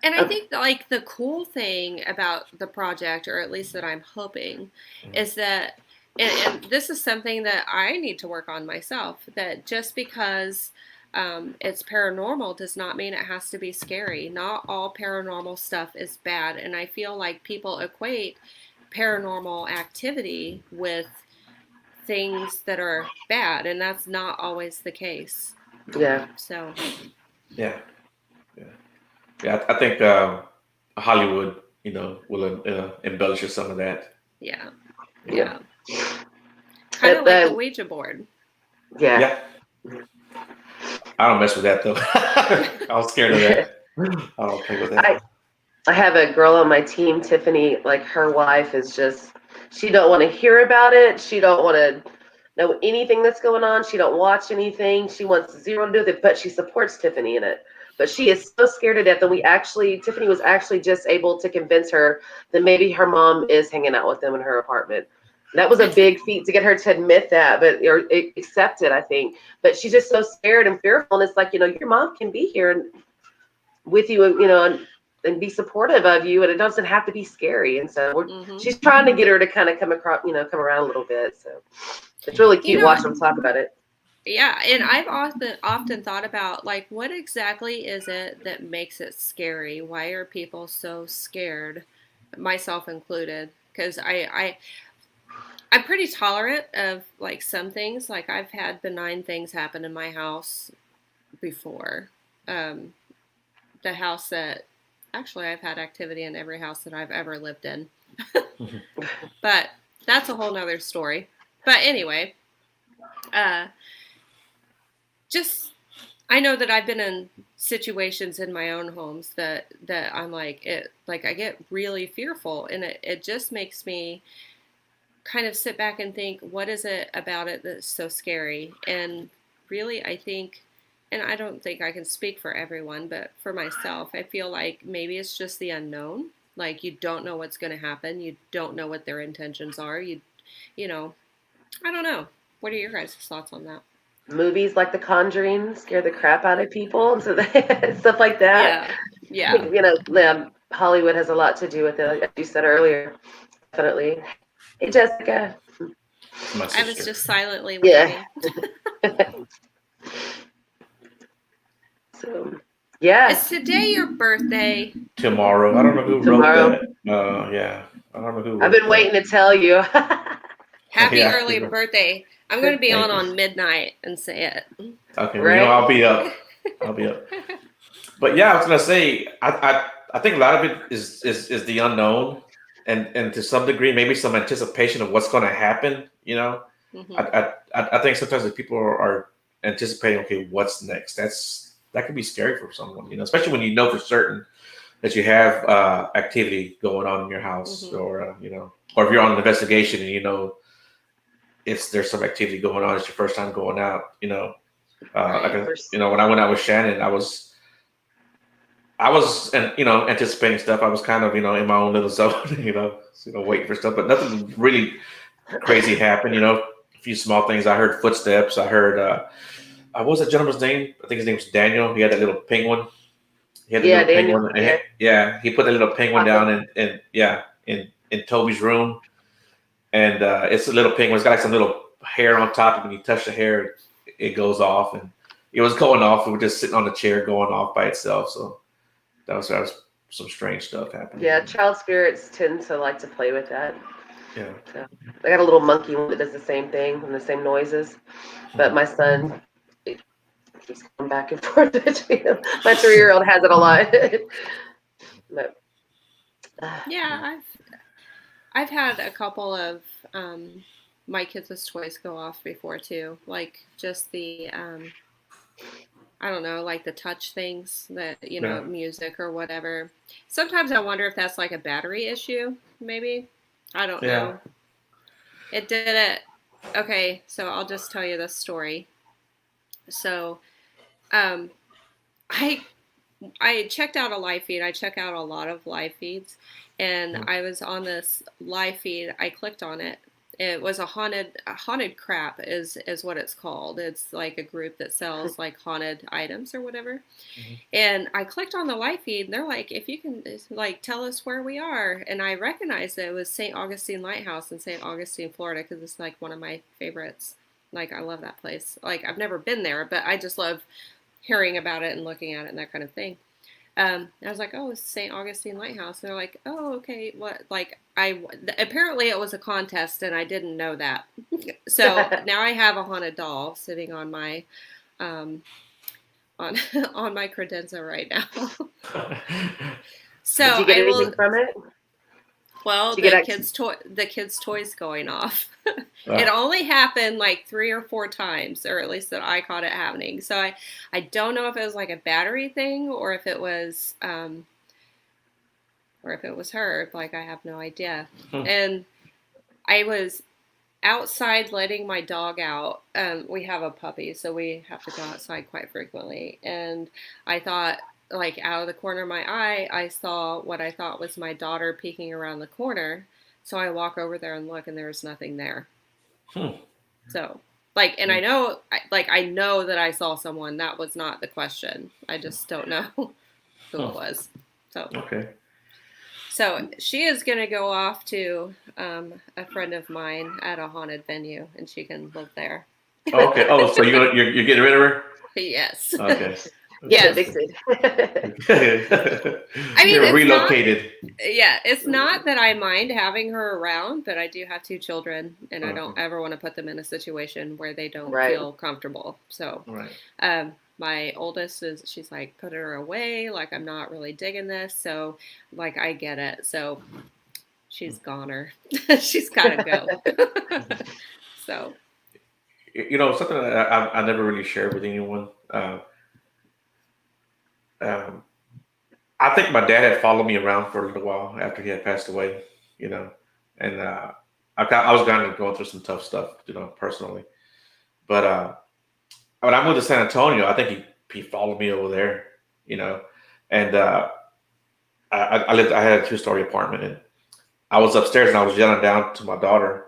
S3: And I think like the cool thing about the project, or at least that I'm hoping, is that, and this is something that I need to work on myself, that just because it's paranormal does not mean it has to be scary. Not all paranormal stuff is bad. And I feel like people equate paranormal activity with things that are bad, and that's not always the case.
S2: Yeah.
S3: So,
S1: Yeah, yeah, yeah. I think Hollywood, will embellish some of that.
S3: yeah,
S2: Yeah.
S3: yeah. Kind of like the
S2: Uh,
S3: Ouija board.
S2: yeah.
S1: Yeah, I don't mess with that though. I was scared of that. I don't play with that.
S2: I I have a girl on my team, Tiffany, like her wife is just, she don't want to hear about it. She don't want to know anything that's going on. She don't watch anything. She wants zero to do with it, but she supports Tiffany in it. But she is so scared to death. And Tiffany was actually just able to convince her that maybe her mom is hanging out with them in her apartment. That was a big feat to get her to admit that, but or accept it, I think. But she's just so scared and fearful. And it's like, your mom can be here and with you, and be supportive of you, and it doesn't have to be scary. And so
S3: Hmm.
S2: she's trying to get her to kind of come across, come around a little bit. So it's really
S3: You
S2: cute
S3: know,
S2: watching them talk about it.
S3: yeah, and I've often thought about like what exactly is it that makes it scary? Why are people so scared, myself included? Because I'm pretty tolerant of like some things. Like I've had benign things happen in my house before. Um, the house that actually I've had activity in every house that I've ever lived in. But that's a whole nother story. But anyway, uh, just I know that I've been in situations in my own homes that I'm like I get really fearful, and it just makes me kind of sit back and think, what is it about it that's so scary? And really, I think, and I don't think I can speak for everyone, but for myself, I feel like maybe it's just the unknown. Like you don't know what's going to happen. You don't know what their intentions are. You know, I don't know. What are your guys' thoughts on that?
S2: Movies like The Conjuring scare the crap out of people, and so stuff like that.
S3: Yeah,
S2: I
S3: yeah.
S2: think Hollywood has a lot to do with it, like you said earlier. Definitely. Hey, Jessica.
S1: It's my
S3: I was
S1: sister.
S3: just silently
S2: Yeah.
S3: waving.
S2: So yeah,
S3: Is today your birthday?
S1: Tomorrow. I don't know who wrote
S2: tomorrow.
S1: that. Yeah, I don't know who
S2: I've
S1: wrote
S2: been
S1: that.
S2: waiting to tell you.
S3: Happy
S1: Yeah.
S3: early birthday. I'm going to be
S1: Thank you.
S3: on midnight and say it.
S1: Okay, well,
S2: Right?
S1: I'll be up. I'll be up. But yeah, I was gonna say, I think a lot of it is the unknown, and to some degree, maybe some anticipation of what's going to happen.
S3: Hmm.
S1: I think sometimes if people are anticipating, okay, what's next? That could be scary for someone, especially when you know for certain that you have activity going on in your house,
S3: Hmm.
S1: or if you're on an investigation and it's there's some activity going on. It's your first time going out, like
S2: Right.
S1: when I went out with Shannon, and anticipating stuff. I was kind of in my own little zone, waiting for stuff, but nothing really crazy happened. A few small things. I heard footsteps. I heard what was that gentleman's name? I think his name was Daniel. He had that little penguin. He had the
S2: Yeah,
S1: little
S2: Daniel.
S1: penguin.
S2: Yeah.
S1: Yeah, he put the little penguin
S2: Awesome.
S1: down in Toby's room, and it's a little penguin. It's got like some little hair on top, and when you touch the hair, it goes off, and it was going off. It was just sitting on the chair, going off by itself. So that was some strange stuff happening.
S2: Yeah, child spirits tend to like to play with that.
S1: Yeah.
S2: So I got a little monkey that does the same thing and the same noises. But my son keeps going back and forth between them. My 3-year-old has it a lot. But,
S3: Yeah, I've had a couple of my kids' toys go off before too, like just the I don't know, like the touch things that,
S1: Yeah.
S3: music or whatever. Sometimes I wonder if that's like a battery issue, maybe. I don't
S1: Yeah.
S3: know. It did it. Okay, so I'll just tell you this story. So, um, I I checked out a live feed. I check out a lot of live feeds, and
S1: Mm.
S3: I was on this live feed. I clicked on it. It was a haunted crap is what it's called. It's like a group that sells like haunted items or whatever.
S1: Mhm.
S3: And I clicked on the live feed, and they're like, if you can like tell us where we are. And I recognized that it was St. Augustine Lighthouse in St. Augustine, Florida, because it's like one of my favorites. Like I love that place. Like I've never been there, but I just love hearing about it and looking at it and that kind of thing. I was like, oh, it's St. Augustine Lighthouse. And they're like, oh, okay. What? Like, apparently it was a contest and I didn't know that. So now I have a haunted doll sitting on my, um, on, on my credenza right now. So
S2: did you get
S3: I will,
S2: anything from it?
S3: well,
S2: Did you get
S3: the kids' toys going off. It
S1: Ah,
S3: only happened like 3 or 4 times, or at least that I caught it happening. So I don't know if it was like a battery thing or if it was her. Like I have no idea.
S1: hmm.
S3: And I was outside letting my dog out. We have a puppy, so we have to go outside quite frequently. And I thought, like, out of the corner of my eye, I saw what I thought was my daughter peeking around the corner. So I walk over there and look, and there was nothing there.
S1: Hmm.
S3: So, like, and
S1: Hmm.
S3: I know that I saw someone. That was not the question. I just don't know who it
S1: Hmm.
S3: was. So,
S1: Okay.
S3: so she is gonna go off to a friend of mine at a haunted venue, and she can live there.
S1: Okay. Oh, so you're getting rid of her?
S3: Yes,
S1: Okay.
S2: get
S3: yes.
S1: Interesting.
S2: evicted?
S3: I mean,
S1: You're
S3: it's not.
S1: relocated.
S3: Yeah, it's not that I mind having her around, but I do have 2 children, and I
S1: Okay.
S3: don't ever want to put them in a situation where they don't
S2: Right.
S3: feel comfortable. So,
S1: Right.
S3: my oldest she's like, put her away. Like, I'm not really digging this. So, like, I get it. So, she's goner. She's got to go. So,
S1: Something that I never really shared with anyone. Um, I think my dad had followed me around for a little while after he had passed away. You know, and I was kind of going through some tough stuff, personally. But when I moved to San Antonio, I think he followed me over there. You know, and I had a 2-story apartment, and I was upstairs and I was yelling down to my daughter.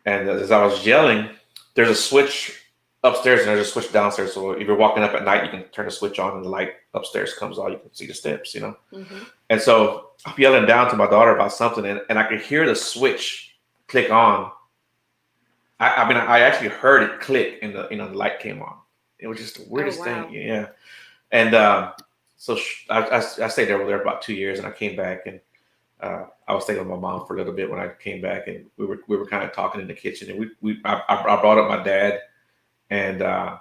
S1: And as I was yelling, there's a switch upstairs and there's a switch downstairs. So if you're walking up at night, you can turn the switch on and the light upstairs comes on. You can see the steps.
S3: mm-hmm.
S1: And so I'm yelling down to my daughter about something, and I could hear the switch click on. I mean, I actually heard it click, and the light came on. It was just the
S3: Oh,
S1: weirdest thing,
S3: wow.
S1: yeah. And so I stayed over there about 2 years, and I came back, and I was staying with my mom for a little bit when I came back, and we were kind of talking in the kitchen, and I brought up my dad, and the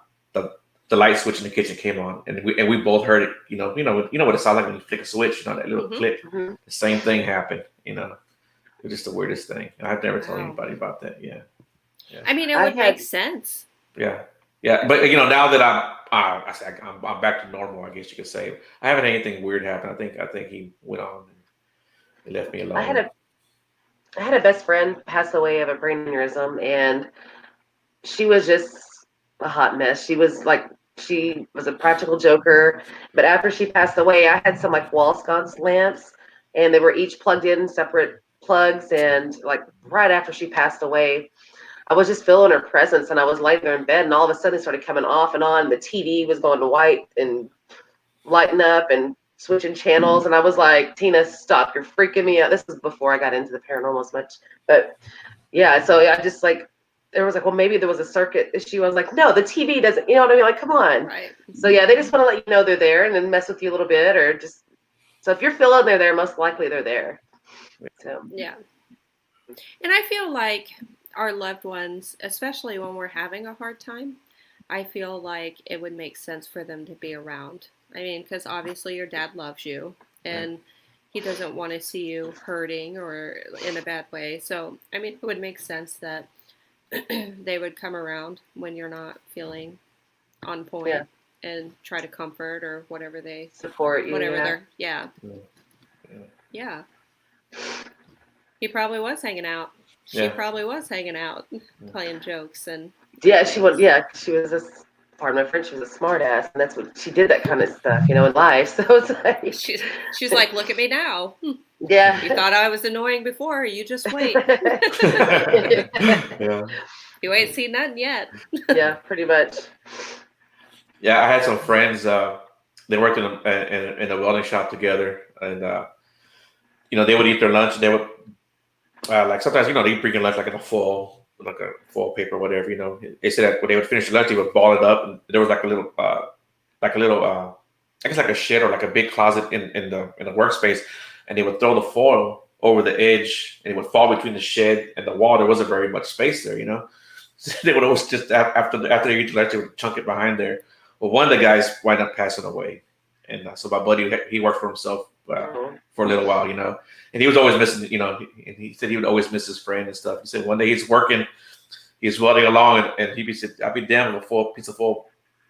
S1: the light switch in the kitchen came on, and we both heard it. What it sounds like when you flick a switch. That little
S3: Mm-hmm.
S1: click.
S2: Mhm.
S1: The same thing happened. It was just the weirdest thing. I've never told
S3: Wow.
S1: anybody about that. Yeah, yeah,
S3: I mean, it
S2: I
S3: would make
S2: had
S3: sense.
S1: yeah, yeah. But now that I'm back to normal, I guess you could say. I haven't had anything weird happen. I think he went on and left me
S2: I had
S1: alone.
S2: a best friend pass away of a brain aneurysm, and she was just a hot mess. She was a practical joker, but after she passed away, I had some like wall sconce lamps, and they were each plugged in separate plugs. And like right after she passed away, I was just feeling her presence, and I was laying there in bed, and all of a sudden it started coming off and on. The TV was going to white and lighting up and switching channels, and I was like, Tina, stop! You're freaking me out. This was before I got into the paranormal as much, but yeah. So I just like, there was like, well, maybe there was a circuit issue. I was like, no, the TV doesn't. You know what I mean? Like, come on.
S3: Right.
S2: So yeah, they just want to let you know they're there and then mess with you a little bit, or just so if you're feeling they're there, most likely they're there. So
S3: Yeah. And I feel like our loved ones, especially when we're having a hard time, I feel like it would make sense for them to be around. I mean, because obviously your dad loves you
S1: Right.
S3: and he doesn't want to see you hurting or in a bad way. So, I mean, it would make sense that they would come around when you're not feeling on
S2: Yeah.
S3: point and try to comfort or
S2: Support you.
S3: whatever
S2: Yeah.
S3: they're, yeah,
S1: Yeah. Yeah.
S3: yeah. He probably was hanging out. She
S1: Yeah.
S3: probably was hanging out, playing jokes and
S2: Yeah. She
S3: things.
S2: would. Yeah. She was a. Pardon my French. She was a smart ass, and that's what she did. That kind of stuff, in life. So it's like.
S3: She's like, look at me now.
S2: Yeah.
S3: You thought I was annoying before. You just wait.
S1: Yeah.
S3: You ain't seen nothing yet.
S2: Yeah. Pretty much.
S1: Yeah, I had some friends. They worked in a welding shop together, and they would eat their lunch. They would like sometimes they bring in lunch like in a foil, like a foil paper, whatever. They said that when they would finish the lunch, they would ball it up, and there was like a little, I guess like a shed or like a big closet in the workspace, and they would throw the foil over the edge, and it would fall between the shed and the wall. There wasn't very much space there. So they would always just after they eat the lunch, they would chunk it behind there. Well, one of the guys wound up passing away, and so my buddy he worked for himself for a little while. And he was always missing. And he said he would always miss his friend and stuff. He said one day he's welding along, and he said, "I'd be damned if a piece of foil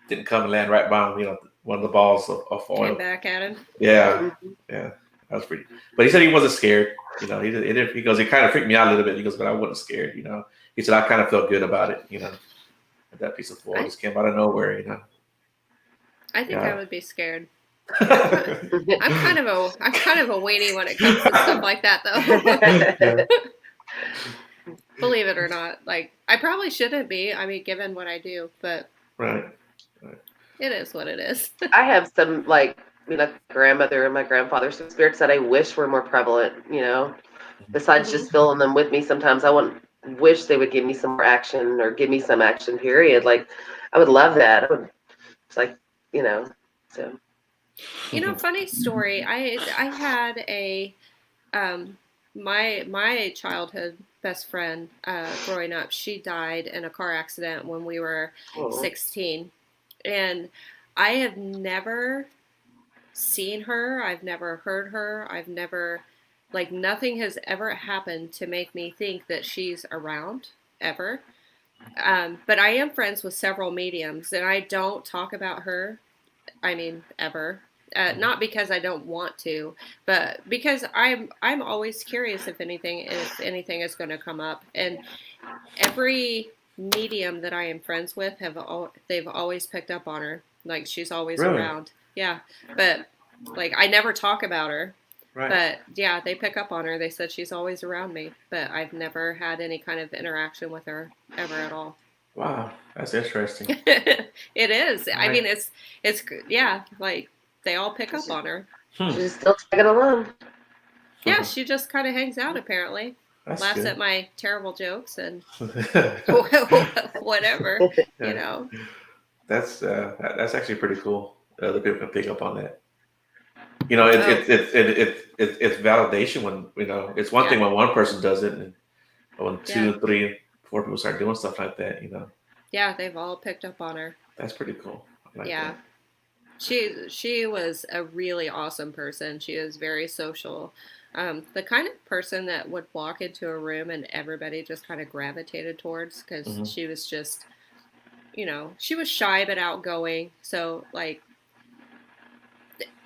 S1: didn't come and land right by him. One of the balls of foil."
S3: Came back at him.
S1: Yeah, yeah, that was pretty. But he said he wasn't scared. He goes, it kind of freaked me out a little bit. He goes, but I wasn't scared. He said I kind of felt good about it. That piece of foil just came out of nowhere.
S3: I think
S1: Yeah.
S3: I would be scared. I'm kind of a weenie when it comes to stuff like that, though. Believe it or not, like I probably shouldn't be. I mean, given what I do, but
S1: Right.
S3: it is what it is.
S2: I have some grandmother and my grandfather, some spirits that I wish were more prevalent. Besides just feeling them with me, sometimes I wish they would give me some more action or give me some action. Period. Like I would love that. It's like so.
S3: Funny story. I had a my childhood best friend growing up. She died in a car accident when we were 16, and I have never seen her. I've never heard her. I've never nothing has ever happened to make me think that she's around ever. But I am friends with several mediums, and I don't talk about her. I mean, ever. Not because I don't want to, but because I'm always curious if anything is going to come up. And every medium that I am friends with they've always picked up on her. Like she's always
S1: Really?
S3: around. Yeah, but I never talk about her.
S1: Right.
S3: But yeah, they pick up on her. They said she's always around me, but I've never had any kind of interaction with her ever at all.
S1: Wow, that's interesting.
S3: It is. I
S1: Right.
S3: mean, it's yeah, they all pick up on her.
S2: She's still tagging along.
S3: Yeah, she just kind of hangs out apparently.
S1: That's
S3: Laughs
S1: good.
S3: at my terrible jokes and
S1: Yeah.
S3: whatever,
S1: That's actually pretty cool. Other people can pick up on that. It's validation when it's one thing when one person does it, and when 2, 3, 4 people start doing stuff like that.
S3: Yeah, they've all picked up on her.
S1: That's pretty cool. I like
S3: Yeah.
S1: that.
S3: She was a really awesome person. She was very social. The kind of person that would walk into a room and everybody just kind of gravitated towards because she was just, she was shy but outgoing. So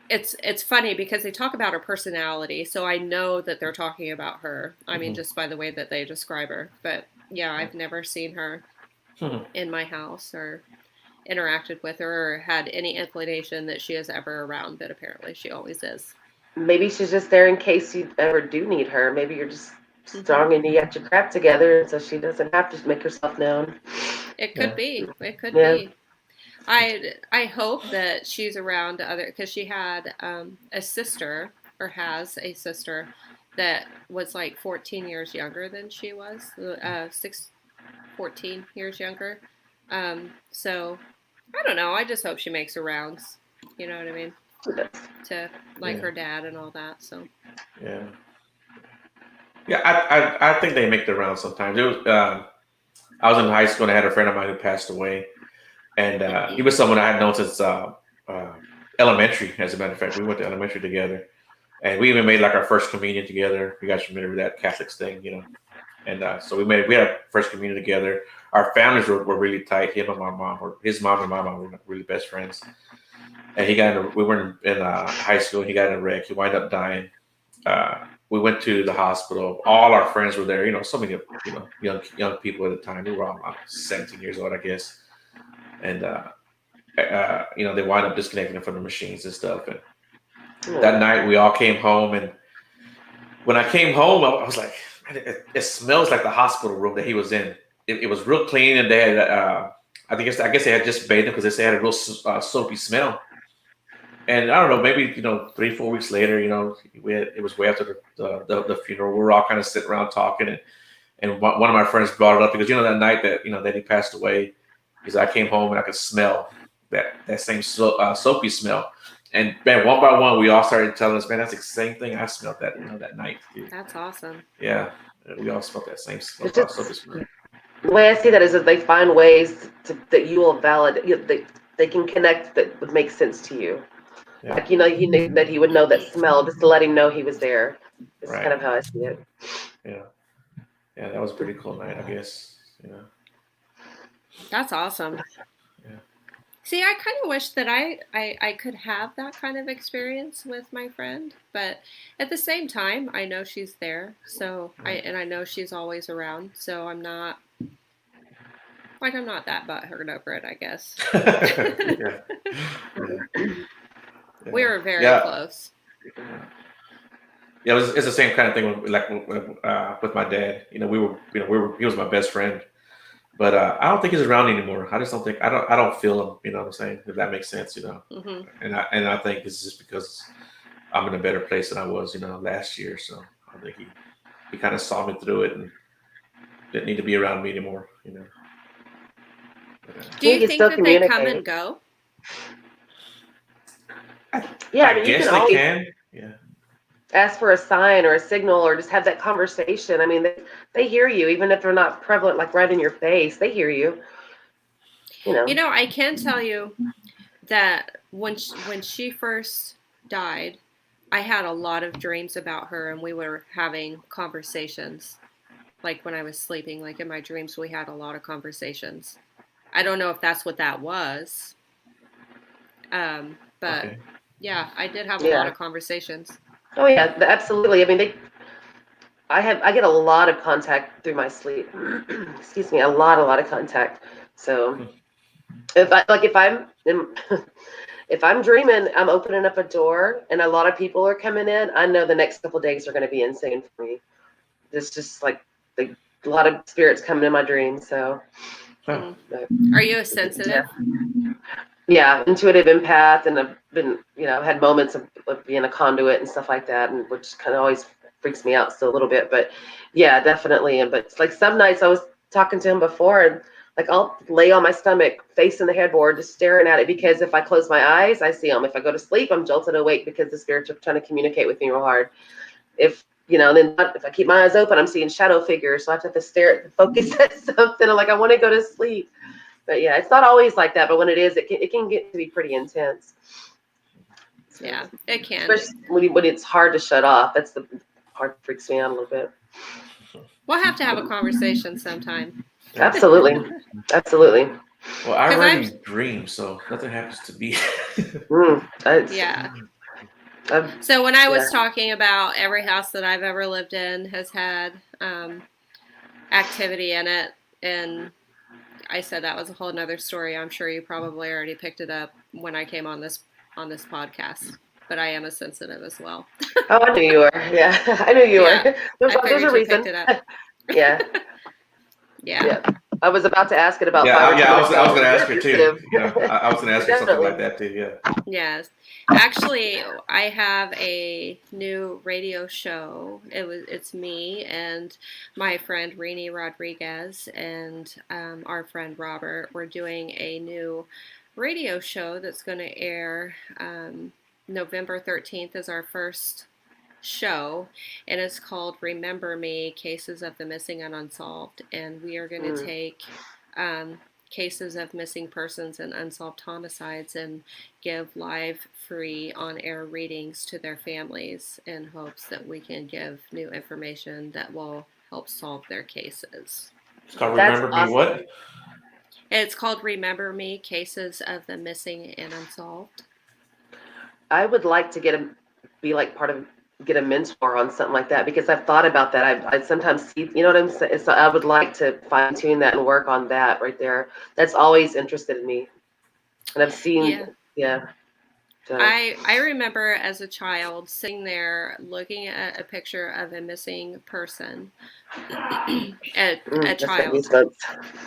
S3: it's funny because they talk about her personality, so I know that they're talking about her. I mean, just by the way that they describe her. But yeah, I've never seen her in my house or interacted with her or had any inclination that she is ever around, but apparently she always is.
S2: Maybe she's just there in case you ever do need her. Maybe you're just strong and you got your crap together, so she doesn't have to make herself known.
S3: It could be. It could be. I hope that she's around because she had a sister or has a sister that was 14 years younger than she was, 14 years younger. So I don't know. I just hope she makes her rounds. You know what I mean? To her dad and all that. So
S1: yeah. I think they make the rounds sometimes. It was I was in high school and I had a friend of mine who passed away. and he was someone I had known since uh, elementary. As a matter of fact, we went to elementary together, and we even made like our first communion together. You guys remember that Catholics thing, you know? And so we had our first communion together. Our families were really tight. Him and my mom, or his mom and my mom, were really best friends. And we were in high school. And he got in a wreck. He wound up dying. We went to the hospital. All our friends were there. You know, so many young people at the time. We were all 17 years old, I guess. And they wind up disconnecting them from the machines and stuff. And that night, we all came home. And when I came home, I was like, man, it smells like the hospital room that he was in. It was real clean, and they had, I guess they had just bathed him because they had a real soapy smell. And I don't know, maybe 3-4 weeks later, it was way after the funeral. We were all kind of sitting around talking, and one of my friends brought it up because that night that he passed away, because I came home and I could smell that same soapy smell. And man, one by one, we all started telling us, man, that's the same thing I smelled that night. Dude.
S3: That's awesome.
S1: Yeah, we all smelled that same smell.
S2: The way I see that is that they find ways that you will validate. They can connect that would make sense to you. Yeah. Like he knew that he would know that smell just to let him know he was there. It's kind of how I see it.
S1: Yeah, that was a pretty cool night, I guess.
S3: That's awesome.
S1: Yeah.
S3: See, I kind of wish that I could have that kind of experience with my friend, but at the same time, I know she's there, so I know she's always around, so I'm not that butthurt over it, I guess. We were very close.
S1: Yeah, it's the same kind of thing with my dad. He was my best friend. But I don't think he's around anymore. I just don't think I don't feel him. You know what I'm saying? If that makes sense,
S3: Mm-hmm.
S1: And I think it's just because I'm in a better place than I was, last year. So I think he kind of saw me through it and didn't need to be around me anymore.
S3: Do you think that they come and go?
S1: I guess they can. Yeah.
S2: Ask for a sign or a signal or just have that conversation. I mean, they hear you, even if they're not prevalent, like right in your face. They hear you.
S3: I can tell you that when she first died, I had a lot of dreams about her, and we were having conversations. Like when I was sleeping, like in my dreams, we had a lot of conversations. I don't know if that's what that was. But okay. Yeah, I did have a lot of conversations.
S2: Oh yeah, absolutely. I mean, I get a lot of contact through my sleep. Excuse me, a lot of contact. So if I'm dreaming, I'm opening up a door and a lot of people are coming in, I know the next couple of days are going to be insane for me. It's just like a lot of spirits coming in my dreams. So,
S3: are you a sensitive?
S2: Yeah, intuitive empath, and I've been, I've had moments of being a conduit and stuff like that, and which kind of always freaks me out still a little bit. But yeah, definitely. And but it's like some nights I was talking to him before, and like I'll lay on my stomach, facing the headboard, just staring at it, because if I close my eyes, I see them. If I go to sleep, I'm jolted awake because the spirits are trying to communicate with me real hard. If then if I keep my eyes open, I'm seeing shadow figures, so I have to stare at, focus at something. I'm like, I want to go to sleep. But yeah, it's not always like that. But when it is, it can get to be pretty intense.
S3: So, yeah, it can.
S2: Especially when it's hard to shut off. That's the part that freaks me out a little bit.
S3: We'll have to have a conversation sometime.
S2: Absolutely.
S1: Well, I rarely dream, so nothing happens to me.
S3: Yeah. So when I was talking about every house that I've ever lived in has had activity in it, and I said that was a whole nother story. I'm sure you probably already picked it up when I came on this podcast. But I am a sensitive as well.
S2: Oh, I knew you were. Yeah, I knew you were. There's a reason.
S3: Picked it up.
S2: Yeah. I was about to ask it about.
S1: I was going to ask her too. I was going to ask her something like that too. Yeah.
S3: Yes, actually, I have a new radio show. It's me and my friend Rini Rodriguez and our friend Robert. We're doing a new radio show that's going to air November 13th is our first show, and it's called Remember Me, Cases of the Missing and Unsolved. And we are going to take cases of missing persons and unsolved homicides and give live, free, on-air readings to their families in hopes that we can give new information that will help solve their cases.
S1: It's called
S2: That's
S1: Remember Me
S2: awesome.
S1: What?
S3: It's called Remember Me, Cases of the Missing and Unsolved.
S2: I would like to be like get a mentor on something like that, because I've thought about that. I sometimes see, you know what I'm saying? So I would like to fine tune that and work on that right there. That's always interested in me. And I've seen, yeah. So,
S3: I remember as a child sitting there looking at a picture of a missing person. a
S2: that's
S3: child.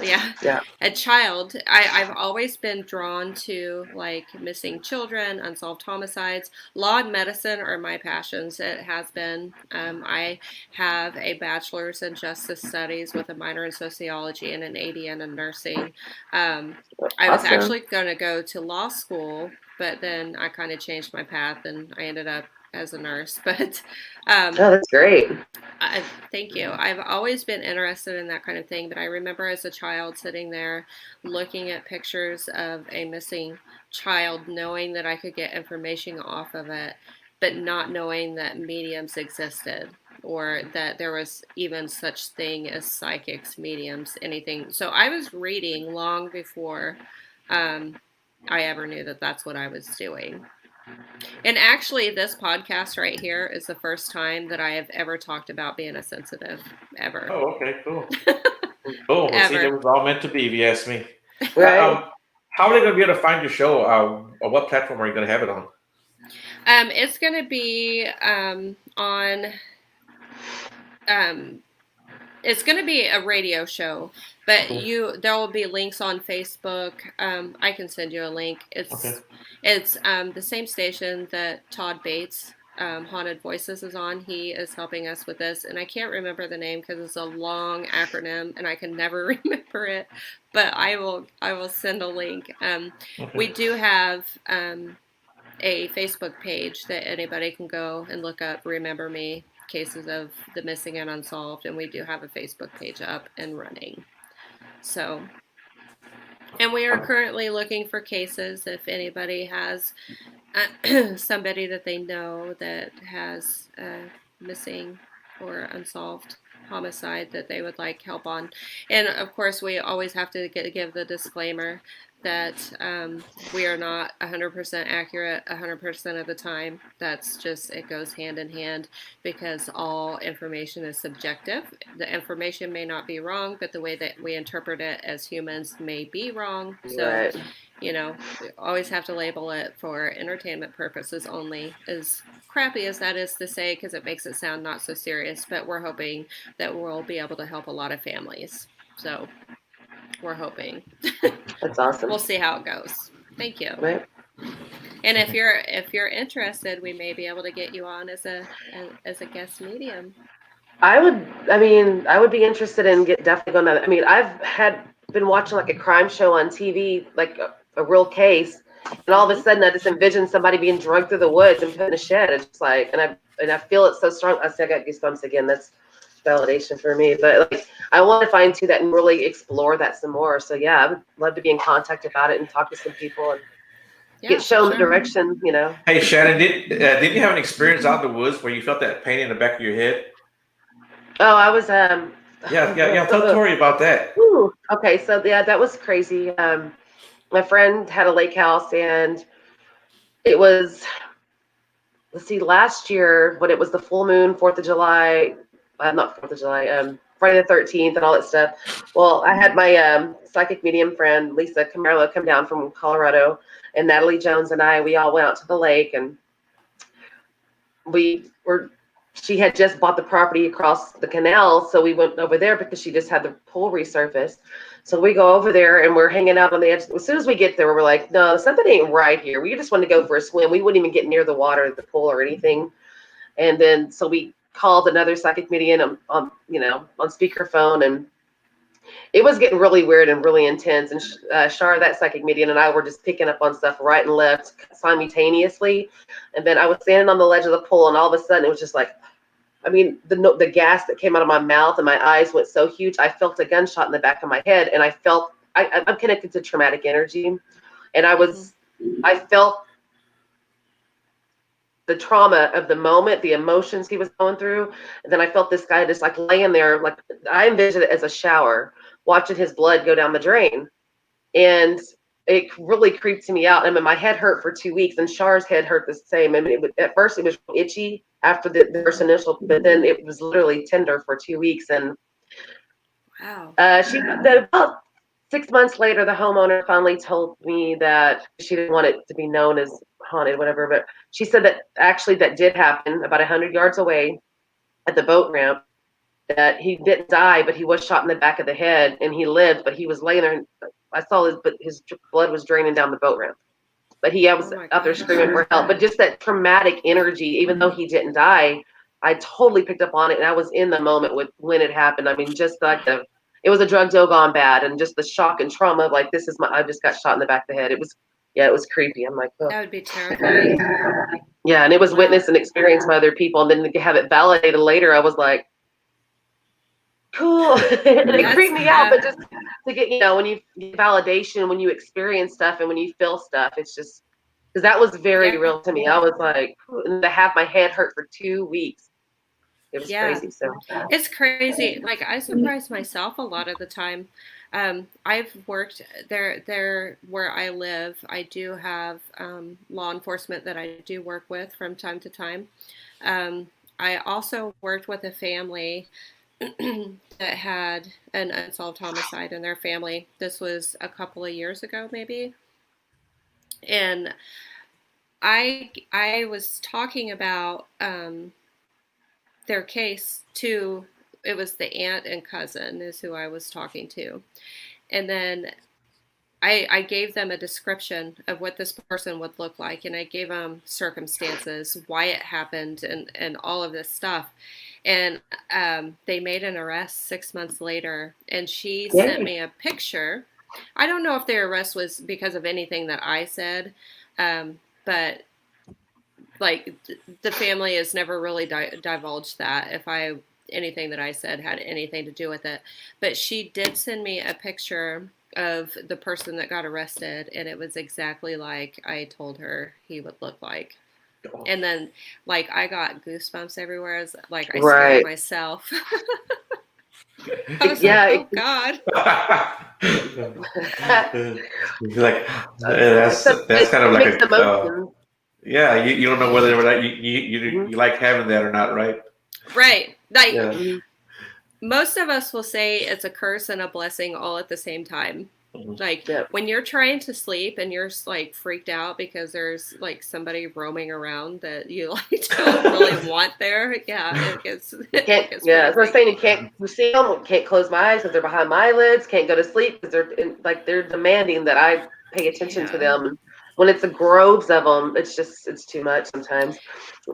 S2: Yeah.
S3: A child. I've always been drawn to like missing children, unsolved homicides. Law and medicine are my passions. It has been. I have a bachelor's in justice studies with a minor in sociology and an ADN in nursing. I was actually going to go to law school, but then I kind of changed my path and I ended up as a nurse. But
S2: oh, that's great.
S3: Thank you. I've always been interested in that kind of thing, but I remember as a child sitting there looking at pictures of a missing child, knowing that I could get information off of it, but not knowing that mediums existed or that there was even such thing as psychics, mediums, anything. So I was reading long before I ever knew that that's what I was doing. And actually, this podcast right here is the first time that I have ever talked about being a sensitive, ever.
S1: Oh, okay, cool. Cool. Well, see, it was all meant to be, if you ask me.
S2: Right.
S1: How are they going to be able to find your show? Or what platform are you going to have it on?
S3: It's going to be on. It's going to be a radio show, but there will be links on Facebook. I can send you a link. It's the same station that Todd Bates, Haunted Voices, is on. He is helping us with this, and I can't remember the name because it's a long acronym and I can never remember it. But I will send a link. We do have a Facebook page that anybody can go and look up. Remember Me, Cases of the Missing and Unsolved, and we do have a Facebook page up and running. So, and we are currently looking for cases. If anybody has somebody that they know that has missing or unsolved homicide that they would like help on. And of course, we always have to give the disclaimer that we are not 100% accurate 100% of the time. That's just, it goes hand in hand because all information is subjective. The information may not be wrong, but the way that we interpret it as humans may be wrong. So, you know, we always have to label it for entertainment purposes only, as crappy as that is to say, because it makes it sound not so serious, but we're hoping that we'll be able to help a lot of families. So we're hoping.
S2: That's awesome.
S3: We'll see how it goes. Thank you.
S2: Right.
S3: And if you're interested, we may be able to get you on as a guest medium.
S2: I would be interested in definitely going to. I mean, I've been watching like a crime show on TV, like a real case, and all of a sudden I just envision somebody being dragged through the woods and put in a shed. It's just like, and I feel it so strong. I got goosebumps again. That's validation for me. But like, I want to fine tune that and really explore that some more. So yeah, I would love to be in contact about it and talk to some people and get shown the direction. You know.
S1: Hey Shannon, did you have an experience out in the woods where you felt that pain in the back of your head?
S2: Oh, I was
S1: Yeah. Tell Tory about that.
S2: Ooh, okay, so yeah, that was crazy. My friend had a lake house, and it was, let's see, last year when it was the full moon, 4th of July, not 4th of July, Friday the 13th and all that stuff. Well, I had my psychic medium friend, Lisa Camarlo, come down from Colorado, and Natalie Jones and we all went out to the lake, and she had just bought the property across the canal, so we went over there because she just had the pool resurfaced. So we go over there and we're hanging out on the edge. As soon as we get there, we're like, no, something ain't right here. We just wanted to go for a swim. We wouldn't even get near the water, the pool or anything. And then so we called another psychic medium on speakerphone, and it was getting really weird and really intense. And Shar, that psychic medium, and I were just picking up on stuff right and left simultaneously. And then I was standing on the ledge of the pool, and all of a sudden it was just like, I mean, the gas that came out of my mouth and my eyes went so huge. I felt a gunshot in the back of my head, and I felt I'm connected to traumatic energy, and
S3: Mm-hmm.
S2: I felt the trauma of the moment, the emotions he was going through. And then I felt this guy just like laying there, like I envisioned it as a shower, watching his blood go down the drain. And it really creeped me out. I mean, my head hurt for 2 weeks, and Char's head hurt the same. I mean, at first it was itchy after the first initial, but then it was literally tender for 2 weeks. And
S3: Wow.
S2: about 6 months later, the homeowner finally told me that she didn't want it to be known as haunted, whatever. But she said that actually that did happen about 100 yards away at the boat ramp. That he didn't die, but he was shot in the back of the head, and he lived. But he was laying there. And I saw his blood was draining down the boat ramp. But he was
S3: Oh my
S2: out there
S3: gosh.
S2: screaming for help. But just that traumatic energy, even though he didn't die, I totally picked up on it, and I was in the moment with when it happened. I mean, just like it was a drug deal gone bad, and just the shock and trauma of like, I just got shot in the back of the head. It was, yeah, it was creepy. I'm like, oh.
S3: That would be terrifying.
S2: Yeah, and it was
S3: Wow.
S2: witnessed and experienced by other people, and then to have it validated later, I was like, cool. And it creeped me out, but just to get, when you get validation, when you experience stuff and when you feel stuff, it's just, because that was very real to me. I was like, and to have my head hurt for 2 weeks, it was crazy. So
S3: It's crazy. Like I surprise myself a lot of the time. I've worked there where I live. I do have law enforcement that I do work with from time to time. I also worked with a family that had an unsolved homicide in their family. This was a couple of years ago, maybe. And I was talking about their case to, it was the aunt and cousin is who I was talking to. And then I gave them a description of what this person would look like, and I gave them circumstances, why it happened, and all of this stuff. And they made an arrest 6 months later, and she sent me a picture. I don't know if their arrest was because of anything that I said, but like the family has never really divulged that if anything that I said had anything to do with it. But she did send me a picture of the person that got arrested, and it was exactly like I told her he would look like. And then like I got goosebumps everywhere. I scared myself. I was like, oh God.
S1: Like that's kind of like a yeah. You don't know whether or not you like having that or not, right?
S3: Right. Like most of us will say it's a curse and a blessing all at the same time. Like when you're trying to sleep and you're like freaked out because there's like somebody roaming around that you like don't really want there. Yeah, it gets.
S2: As I was saying, you can't see them. Can't close my eyes because they're behind my lids. Can't go to sleep because they're demanding that I pay attention to them. When it's the groves of them, it's too much sometimes.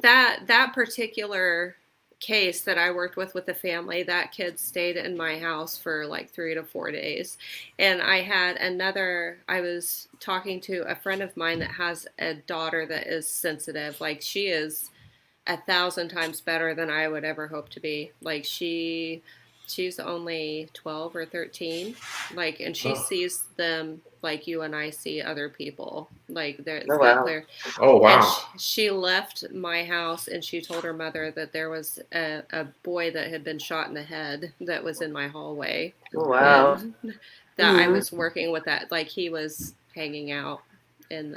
S3: That particular case that I worked with the family, that kid stayed in my house for like 3 to 4 days. And I was talking to a friend of mine that has a daughter that is sensitive. Like she is 1,000 times better than I would ever hope to be. Like she's only 12 or 13. Like, and she sees them like you and I see other people. Like they're
S1: oh wow.
S3: And she left my house and she told her mother that there was a boy that had been shot in the head that was in my hallway.
S2: Oh, wow.
S3: And that I was working with that. Like he was hanging out in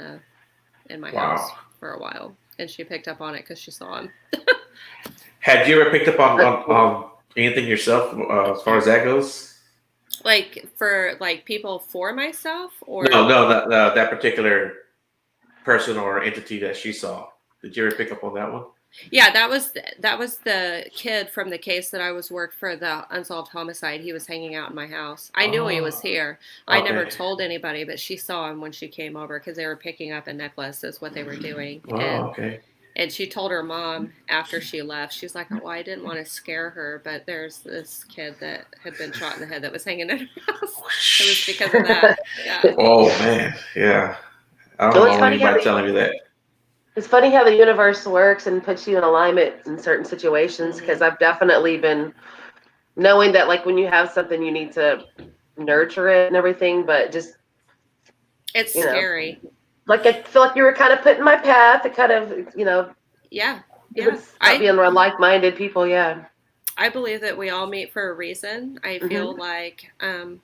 S3: my house for a while, and she picked up on it because she saw him.
S1: Had you ever picked up on anything yourself as far as that goes?
S3: Like for like people for myself, or
S1: no, that particular person or entity that she saw. Did you ever pick up on that one?
S3: Yeah, that was the kid from the case that I was worked for, the unsolved homicide. He was hanging out in my house. I knew he was here. I never told anybody, but she saw him when she came over because they were picking up a necklace is what they were doing. And she told her mom after she left, she's like, well, I didn't want to scare her, but there's this kid that had been shot in the head that was hanging in her house. It was because of that. Yeah.
S1: Oh, man. Yeah. I don't know anybody telling me that.
S2: It's funny how the universe works and puts you in alignment in certain situations, because I've definitely been knowing that, like, when you have something, you need to nurture it and everything, but just,
S3: It's
S2: you know,
S3: scary.
S2: like I feel like you were kind of put in my path. It kind of,
S3: Yeah.
S2: even start being around like-minded people. Yeah.
S3: I believe that we all meet for a reason. I feel
S2: Mhm.
S3: like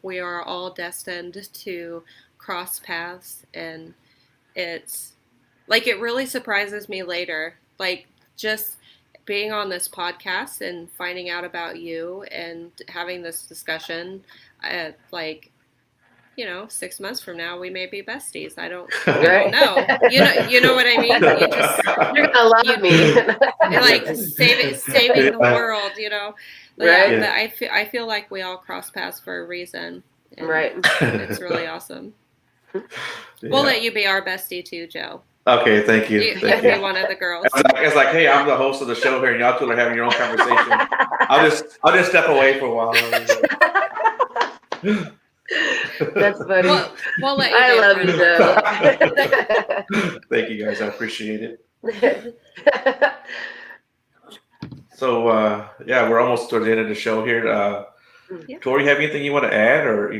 S3: we are all destined to cross paths, and it's like it really surprises me later. Like just being on this podcast and finding out about you and having this discussion, like 6 months from now we may be besties. I don't
S2: Right.
S3: know. You know what I mean?
S2: You're gonna
S3: You
S2: love me.
S3: like saving the world, Yeah,
S2: Right.
S3: but I feel like we all cross paths for a reason, and
S2: Right.
S3: it's really awesome. We'll let you be our bestie too, Joe.
S1: Okay, thank you.
S3: You
S1: Thank
S3: can be
S1: you.
S3: one of the girls.
S1: It's like, hey, I'm the host of the show here, and y'all two are having your own conversation. I'll just step away for a while.
S2: That's funny.
S3: We'll let you
S2: I
S3: be a
S2: love
S3: friend
S2: you,
S3: of ours.
S2: Joe.
S1: Thank you, guys. I appreciate it. So, yeah, we're almost towards the end of the show here.
S3: Yeah.
S1: Tory, have anything you want to add, or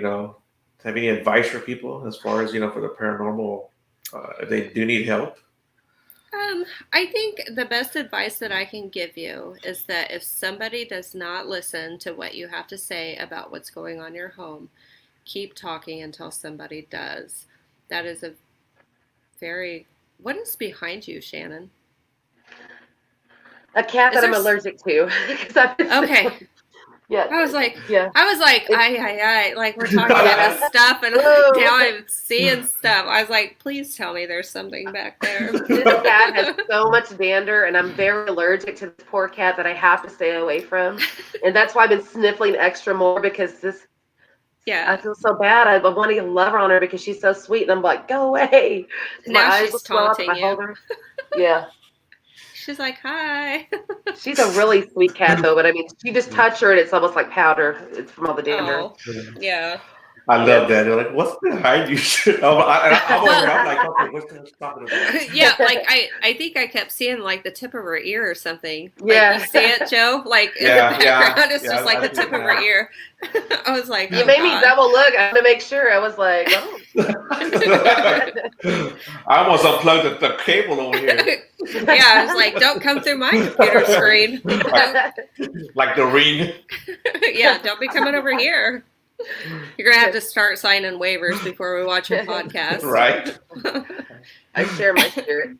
S1: have any advice for people as far as for the paranormal, if they do need help?
S3: I think the best advice that I can give you is that if somebody does not listen to what you have to say about what's going on in your home, keep talking until somebody does. That is a very. What is behind you, Shannon?
S2: A cat that I'm
S3: there
S2: allergic to. 'Cause I've been
S3: Okay.
S2: sick. Yeah.
S3: I was like,
S2: Yeah.
S3: like we're talking about this stuff, and
S2: Whoa.
S3: now I'm seeing stuff. I was like, please tell me there's something back there.
S2: This cat has so much dander, and I'm very allergic to this poor cat that I have to stay away from. And that's why I've been sniffling extra more, because
S3: Yeah.
S2: I feel so bad. I want to love her on her because she's so sweet, and I'm like, go away.
S3: Now
S2: My eyes
S3: she's
S2: will swell up if I
S3: taunting
S2: hold
S3: you.
S2: her. Yeah.
S3: She's like, hi.
S2: She's a really sweet cat, though. But I mean, you just touch her, and it's almost like powder. It's from all the dander.
S3: Oh, yeah.
S1: I love that. They're like, what's behind you? I'm over here. I'm like, okay, what's this talking about?
S3: Yeah, like I think I kept seeing like the tip of her ear or something.
S2: Yeah.
S3: Like, you see it, Joe? Like in
S1: Yeah,
S3: the background, it's
S1: yeah,
S3: just like
S1: I
S3: the
S1: see
S3: tip
S1: it
S3: of her
S1: now.
S3: ear. I was like,
S2: You
S3: oh,
S2: made me
S3: God.
S2: double look. I had to make sure. I was like, oh.
S1: I almost unplugged the cable over here.
S3: Yeah, I was like, don't come through my computer screen.
S1: Like the ring.
S3: Yeah, don't be coming over here. You're gonna have to start signing waivers before we watch your podcast.
S1: Right.
S2: I share my spirit.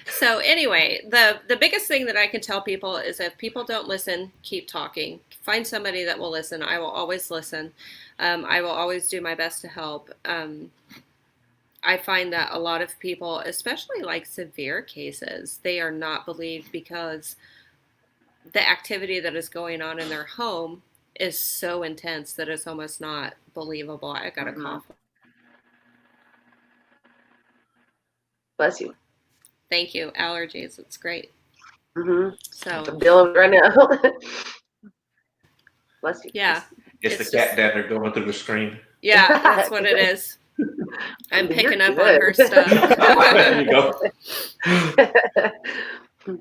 S3: So anyway, the biggest thing that I can tell people is if people don't listen, keep talking. Find somebody that will listen. I will always listen. I will always do my best to help. I find that a lot of people, especially like severe cases, they are not believed because the activity that is going on in their home is so intense that it's almost not believable. I got a cough.
S2: Bless you.
S3: Thank you. Allergies. It's great.
S2: Mm-hmm.
S3: So
S2: I'm dealing with it right now. Bless you.
S3: Yeah.
S1: It's the cat that are going through the screen.
S3: Yeah, that's what it is. I'm picking up on her stuff.
S1: There you go.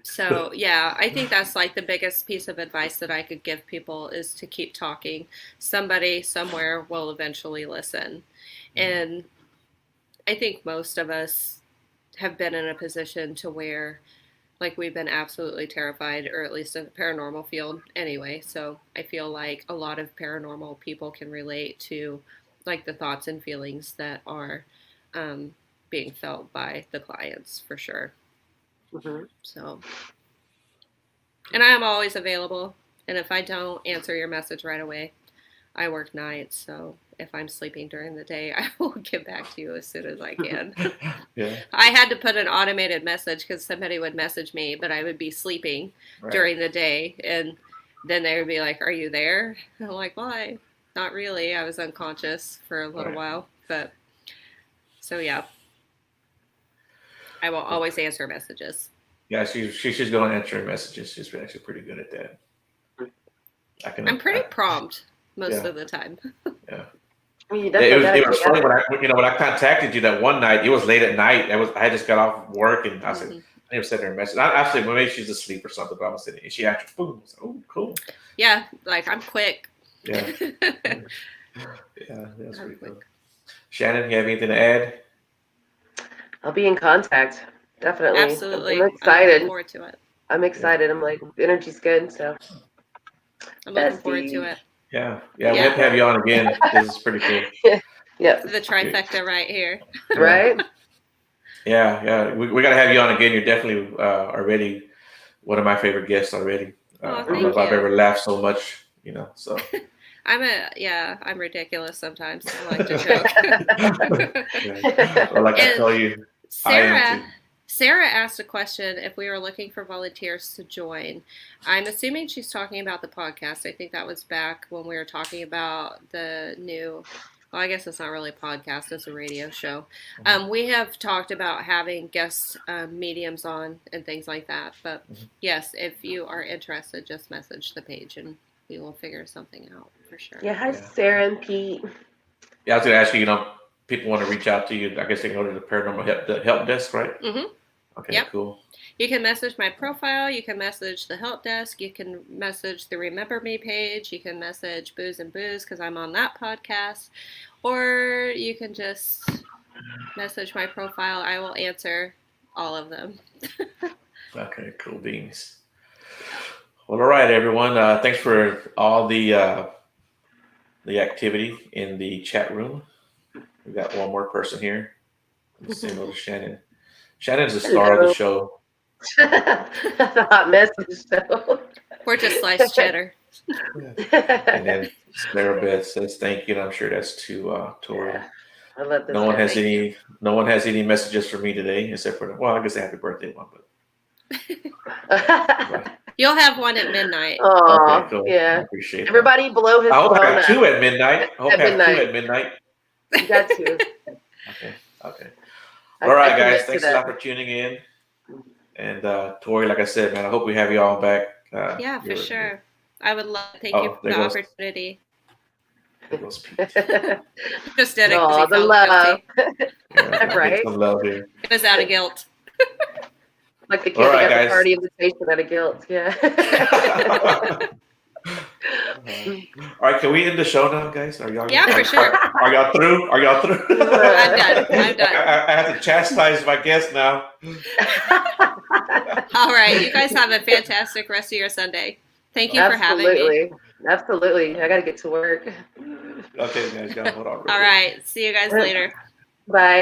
S3: So yeah, I think that's like the biggest piece of advice that I could give people is to keep talking. Somebody somewhere will eventually listen. And I think most of us have been in a position to where like we've been absolutely terrified, or at least in the paranormal field anyway. So I feel like a lot of paranormal people can relate to like the thoughts and feelings that are being felt by the clients for sure.
S2: Mm-hmm.
S3: So, and I am always available. And if I don't answer your message right away, I work nights. So if I'm sleeping during the day, I will get back to you as soon as I can.
S1: Yeah.
S3: I had to put an automated message because somebody would message me, but I would be sleeping during the day. And then they would be like, are you there? And I'm like, well, not really. I was unconscious for a little while. But so, yeah. I will always answer messages.
S1: Yeah, she's going to answer messages. She's actually pretty good at that.
S3: I'm pretty prompt most of the time.
S1: Yeah.
S2: It
S1: was funny when I contacted you that one night. It was late at night. I had just got off work, and I said, I never sent her a message. I said, well, maybe she's asleep or something. But I was sitting, and she actually, boom. I said, oh, cool.
S3: Yeah, like I'm quick.
S1: Yeah. Yeah, that's pretty cool. Shannon, you have anything to add?
S2: I'll be in contact. Definitely.
S3: Absolutely.
S2: I'm
S3: I'm
S2: excited.
S3: looking forward to it.
S2: I'm excited. I'm like, energy's good. So,
S3: I'm looking forward to it.
S1: Yeah. We have to have you on again. This is pretty cool.
S2: Yeah.
S3: The trifecta right here.
S2: Right?
S1: Yeah. We got to have you on again. You're definitely already one of my favorite guests already. I don't know if I've ever laughed so much, so.
S3: I'm ridiculous sometimes. I like to joke.
S1: Well, like I tell you,
S3: Sarah asked a question if we were looking for volunteers to join. I'm assuming she's talking about the podcast. I think that was back when we were talking about the new, well, I guess it's not really a podcast, it's a radio show. We have talked about having guest mediums on and things like that. But yes, if you are interested, just message the page and we will figure something out for sure.
S2: Yeah, hi Sarah and Pete.
S1: Yeah, I was going to ask you, people want to reach out to you. I guess they can go to the Paranormal help desk, right?
S3: Mm-hmm.
S1: Okay, cool.
S3: You can message my profile. You can message the help desk. You can message the Remember Me page. You can message Booze and Booze because I'm on that podcast. Or you can just message my profile. I will answer all of them.
S1: Okay, cool beans. Well, all right, everyone. Thanks for all the activity in the chat room. We got one more person here. Let's say hello to Shannon. Shannon's the star of the show.
S2: The hot message show.
S3: Or just sliced cheddar.
S1: And then Sarah Beth says thank you, and I'm sure that's to Tory.
S2: Yeah, I love this.
S1: No one has any messages for me today except for I guess a happy birthday one, but
S3: You'll have one at midnight.
S2: Oh,
S1: okay, cool.
S2: Yeah.
S1: I appreciate
S2: Everybody
S1: that.
S2: below his
S1: I hope I
S2: phone
S1: have two at midnight.
S2: You got two.
S1: Okay. All right, guys. Thanks a lot for tuning in. And Tory, like I said, man, I hope we have you all back.
S3: Yeah, for sure. I would love to thank you for the opportunity.
S1: There goes Pete.
S3: Just did it.
S2: Oh, the love.
S1: Right. Some love here.
S3: It was out of guilt.
S2: Like the kid that got the party invitation out of guilt. Yeah.
S1: All right, can we end the show now, guys?
S3: For sure.
S1: Are y'all through?
S3: I'm done.
S1: I have to chastise my guest now.
S3: All right, you guys have a fantastic rest of your Sunday. Thank you for having me.
S2: Absolutely. I got to get to work.
S1: Okay, guys, hold on.
S3: All right, see you guys later.
S2: Bye.